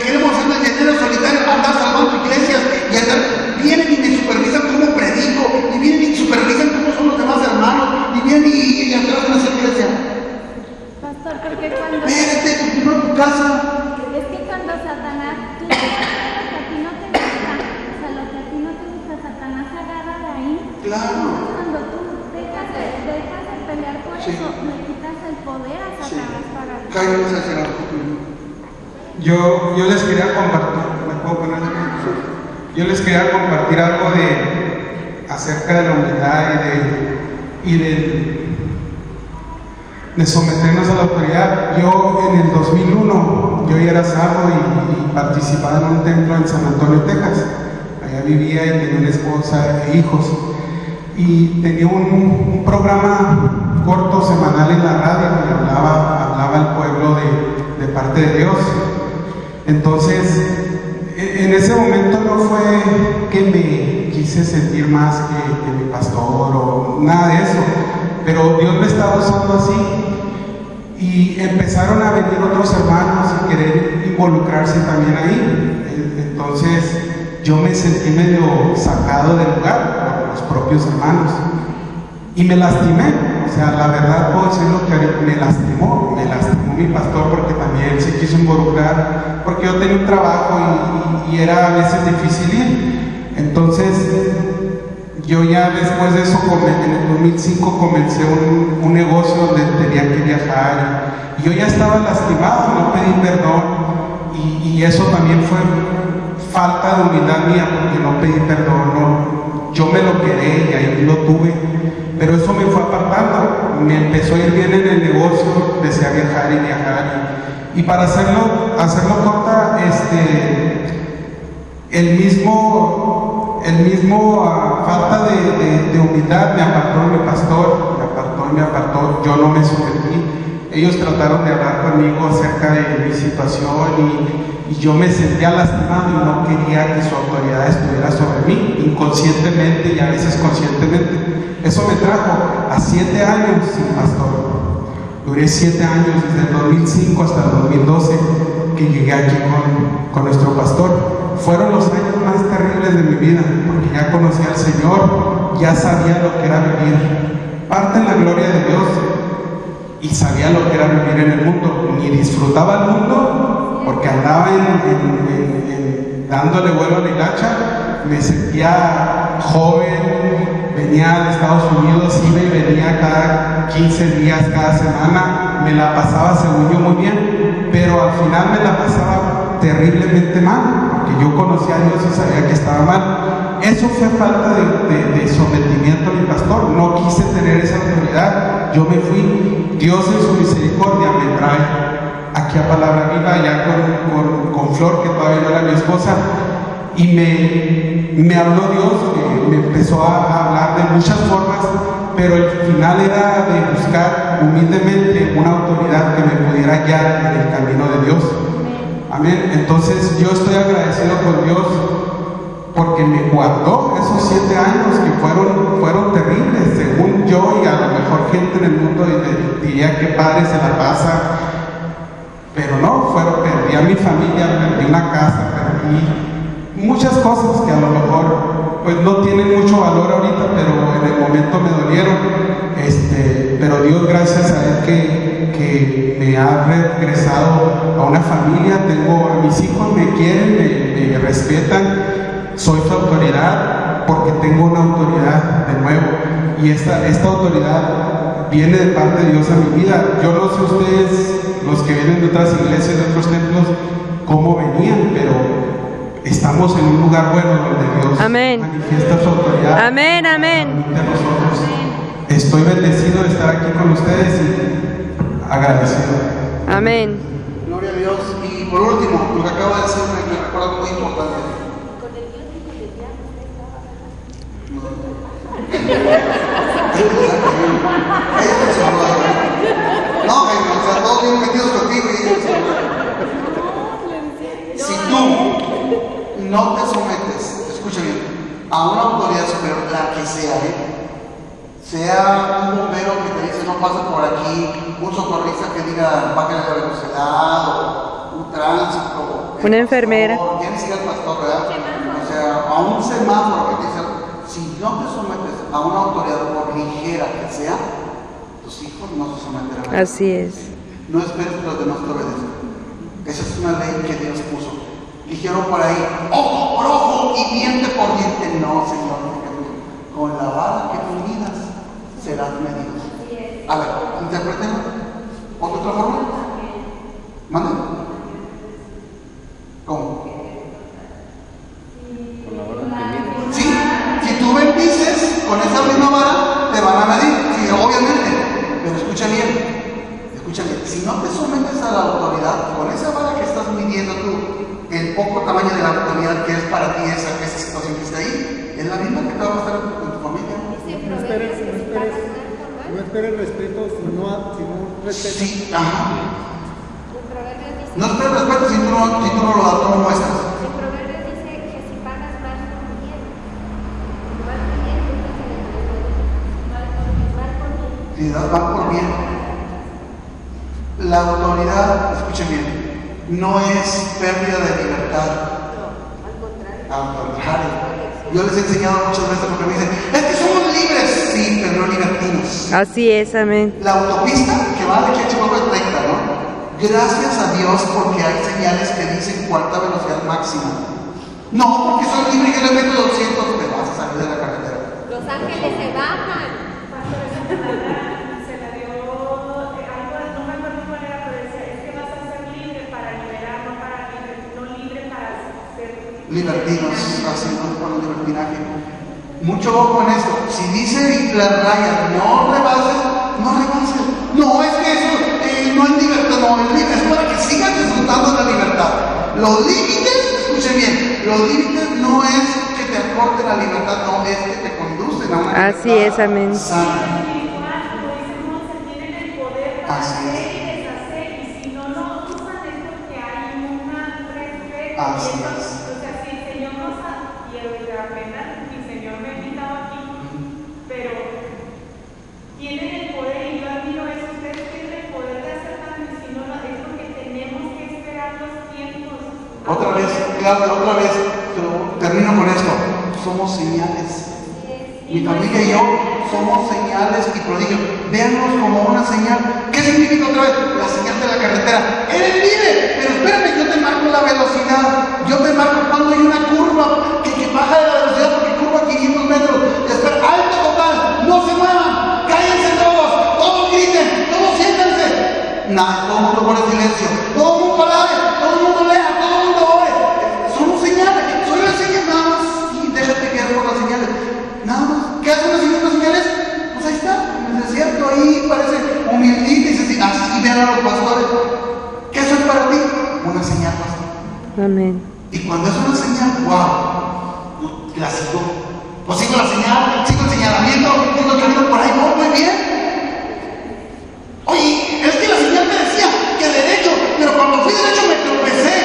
queremos hacer el llanero solitario, andar salvando iglesias y andar? Vienen y me supervisan cómo predico, y vienen y supervisan cómo son los demás hermanos, y vienen y atrás de esa iglesia. Pastor, porque cuando... Espérate, primero tu casa. Es que cuando Satanás, tú sabes lo que a ti no te gusta, o sea, lo que a ti no te gusta, Satanás agarra de ahí. Claro. Entonces, cuando tú dejas de pelear por eso, le quitas el poder a Satanás para... Jairo, vas a hacer algo. Yo les quería compartir, ¿me puedo poner aquí? Yo les quería compartir algo acerca de la humildad y de someternos a la autoridad. Yo en el 2001, yo ya era salvo y participaba en un templo en San Antonio, Texas. Allá vivía y tenía una esposa e hijos. Y tenía un programa corto semanal en la radio que hablaba al pueblo de parte de Dios. Entonces, en ese momento no fue que me quise sentir más que mi pastor o nada de eso, pero Dios me estaba usando así y empezaron a venir otros hermanos y querer involucrarse también ahí. Entonces yo me sentí medio sacado del lugar por los propios hermanos y me lastimé. O sea, la verdad puedo decirlo que me lastimó mi pastor, porque también se quiso involucrar, porque yo tenía un trabajo y era a veces difícil ir. Entonces yo ya después de eso, en el 2005 comencé un negocio donde tenía que viajar y yo ya estaba lastimado, no pedí perdón y eso también fue falta de humildad mía, porque no pedí perdón, yo me lo quedé y ahí lo tuve. Pero eso me fue apartando, me empezó a ir bien en el negocio, empecé a viajar y para hacerlo corta, el mismo falta de humildad me apartó mi pastor, me apartó, yo no me sometí. Ellos trataron de hablar conmigo acerca de mi situación y yo me sentía lastimado y no quería que su autoridad estuviera sobre mí, inconscientemente y a veces conscientemente. Eso me trajo a 7 años sin pastor. Duré 7 años, desde el 2005 hasta el 2012, que llegué aquí con nuestro pastor. Fueron los años más terribles de mi vida, porque ya conocía al Señor, ya sabía lo que era vivir parte en la gloria de Dios y sabía lo que era vivir en el mundo. Ni disfrutaba el mundo, porque andaba dándole vuelo a la hilacha. Me sentía joven, venía de Estados Unidos, iba y venía cada 15 días, cada semana, me la pasaba según yo muy bien, pero al final me la pasaba terriblemente mal, porque yo conocía a Dios y sabía que estaba mal. Eso fue falta de sometimiento a mi pastor, no quise tener esa autoridad, yo me fui. Dios en su misericordia me trae aquí a Palabra Viva, ya con Flor, que todavía no era mi esposa, y me habló Dios, me empezó a hablar de muchas formas, pero el final era de buscar humildemente una autoridad que me pudiera guiar en el camino de Dios. Amén. Entonces yo estoy agradecido con Dios porque me guardó esos 7 años que fueron terribles, según yo, y a lo mejor gente en el mundo diría que padre se la pasa, pero no, perdí a mi familia, perdí una casa, perdí muchas cosas que a lo mejor pues no tienen mucho valor ahorita, pero en el momento me dolieron. Pero Dios, gracias a Él que me ha regresado a una familia, tengo a mis hijos, me quieren, me respetan, soy su autoridad porque tengo una autoridad de nuevo, y esta autoridad viene de parte de Dios a mi vida. Yo no sé ustedes, los que vienen de otras iglesias, de otros templos, cómo venían, pero estamos en un lugar bueno donde Dios manifiesta su autoridad. Amén, amén. De nosotros. Estoy bendecido de estar aquí con ustedes y agradecido. Amén. Gloria a Dios. Y por último, lo que acabo de decir me recuerda muy importante. No, o sea, todos bien metidos contigo y si tú no te sometes, escucha bien, a una autoridad superior, la que sea, sea un bombero que te dice no pasa por aquí, un socorrista que diga bájale la velocidad, o un tránsito, una enfermera, ya ni siquiera el pastor, ¿verdad? O sea, a un semáforo que te dice, si no te sometes a una autoridad por ligera que sea, tus hijos no se someterán. Así es. No esperes que los demás te obedezcan. Esa es una ley que Dios puso. Dijeron por ahí, ojo por ojo y diente por diente. No, Señor, con la vara que tú midas serás medido. A ver, interpreten. ¿Otra forma? ¿Mande? ¿Cómo? Con la vara que mides. Sí, si tú bendices con esa misma vara, te van a medir. Sí, obviamente. Pero escucha bien, si no te sometes a la autoridad, con esa vara que estás midiendo tú, el poco tamaño de la autoridad que es para ti esa situación que está ahí, es la misma que te va a estar con tu familia. No esperes respeto si no respetas. Sí, ajá. No esperes respeto si tú no lo muestras. El proverbio dice que si pagas mal por bien, si das mal por bien. La autoridad, escuchen bien, no es pérdida de libertad. Al contrario. Yo les he enseñado muchas veces porque me dicen, es que somos libres, sí, pero no libertinos. Así es, amén. La autopista que va de aquí a Chihuahua es recta, ¿no? Gracias a Dios porque hay señales que dicen cuánta velocidad máxima. No, porque soy libre y yo le meto 200, te vas a salir de la carretera. Los ángeles se bajan. Se la dio algo, no me acuerdo cuál era, pero decía, es que vas a ser libre para liberar, no libre para ser libertinos, así no por el libertinaje. Mucho ojo en esto. Si dice la raya, no rebases, no rebases. No, es que eso no es libertad, no, es libre, es para que sigas disfrutando de la libertad. Los límites, escuchen bien, los límites no es que te acorten la libertad, no, es que te conducen a una libertad. Así es, amén. Sana. Así es. Y si no lo usan es porque hay una respeto. Así es. O sea, si el Señor nos ha, y apenas mi Señor me ha invitado aquí, pero tienen el poder, y yo admiro eso, ustedes tienen el poder de hacer cambio, y si no lo es porque tenemos que esperar los tiempos. Otra vez, Claudia, otra vez, pero termino con esto. Somos señales. Mi familia y yo somos señales y prodigios. Véannos como una señal. ¿Qué significa otra vez? La señal de la carretera. Eres libre, pero espérame, yo te marco la velocidad. Yo te marco cuando hay una curva que baja de la velocidad porque curva 500 metros. Espera, alto total, no se muevan, cállense todos griten, todos siéntense. Nada, todo el mundo pone silencio, todo el mundo alabe, todo el mundo lea, todo el mundo ore. Somos señales, soy la señal nada más. Y déjate guiar por las señales. Nada más. ¿Qué hacen las siguientes señales? Pues ahí está, en el desierto, ahí parece humildita y se así vean a los pastores. ¿Qué es para ti? Una señal, pastor. Amén. Y cuando es una señal, wow, la sigo. Pues sigo la señal, sigo el señalamiento, sigo el camino por ahí, voy muy bien. Oye, es que la señal me decía que derecho, pero cuando fui derecho me tropecé.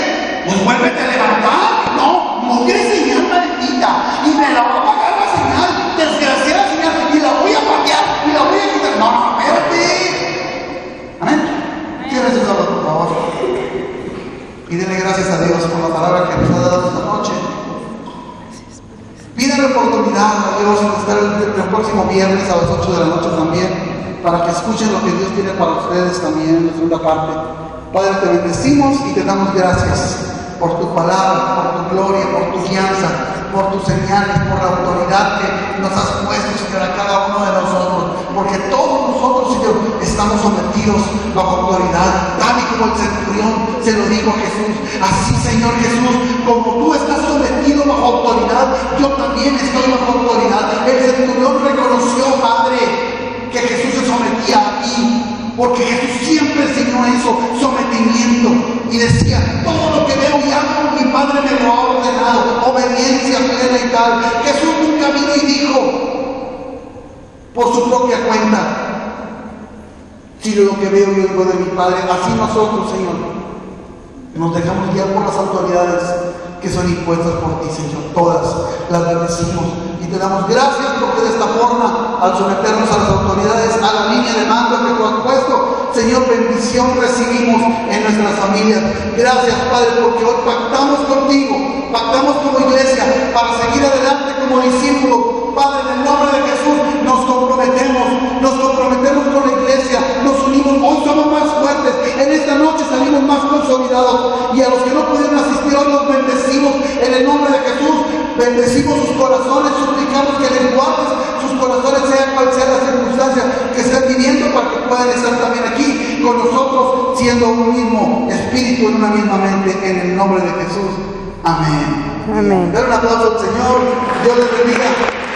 Pues vuélvete a levantar. No tienes señal maldita. Y me la va a pagar la señal, desgraciada señal, y la voy a patear, y la voy a quitar. No, espérate. Amén. Cierre sus ojos, por favor. Y denle gracias a Dios por la palabra que nos ha dado esta noche. Pídanle oportunidad a Dios de estar el próximo viernes a las 8 de la noche también, para que escuchen lo que Dios tiene para ustedes también en la segunda parte. Padre, te bendecimos y te damos gracias por tu palabra, por tu gloria, por tu guianza. por tus señales, por la autoridad que nos has puesto, Señor, a cada uno de nosotros, porque todos nosotros, Señor, estamos sometidos bajo autoridad, tal y como el centurión se lo dijo a Jesús. Así, Señor Jesús, como tú estás sometido bajo autoridad, yo también estoy bajo autoridad. El centurión reconoció, Padre, que Jesús se sometía a ti, porque Jesús siempre enseñó eso, sometimiento, y decía, todo lo que veo y hago, mi Padre me lo ha ordenado, obediencia plena y tal. Jesús nunca vino y dijo por su propia cuenta, si lo que veo y oigo de mi Padre. Así nosotros, Señor, nos dejamos guiar por las autoridades que son impuestas por ti, Señor. Todas las bendecimos y te damos gracias, porque de esta forma, al someternos a las autoridades, a la línea de mando que tú has puesto, Señor, bendición recibimos en nuestras familias. Gracias, Padre, porque hoy pactamos contigo, pactamos como iglesia para seguir adelante como discípulos. Padre, en el nombre de Jesús nos comprometemos con la iglesia, nos unimos. Hoy somos más fuertes, en esta noche salimos más consolidados, y a los que no pudieron asistir hoy los bendecimos en el nombre de Jesús. Bendecimos sus corazones, suplicamos que les guardes sus corazones, sea cual sea la circunstancia que estén viviendo, para que puedan estar también aquí con nosotros, siendo un mismo espíritu, en una misma mente, en el nombre de Jesús. Amén. Amén. Den un aplauso al Señor. Dios les bendiga.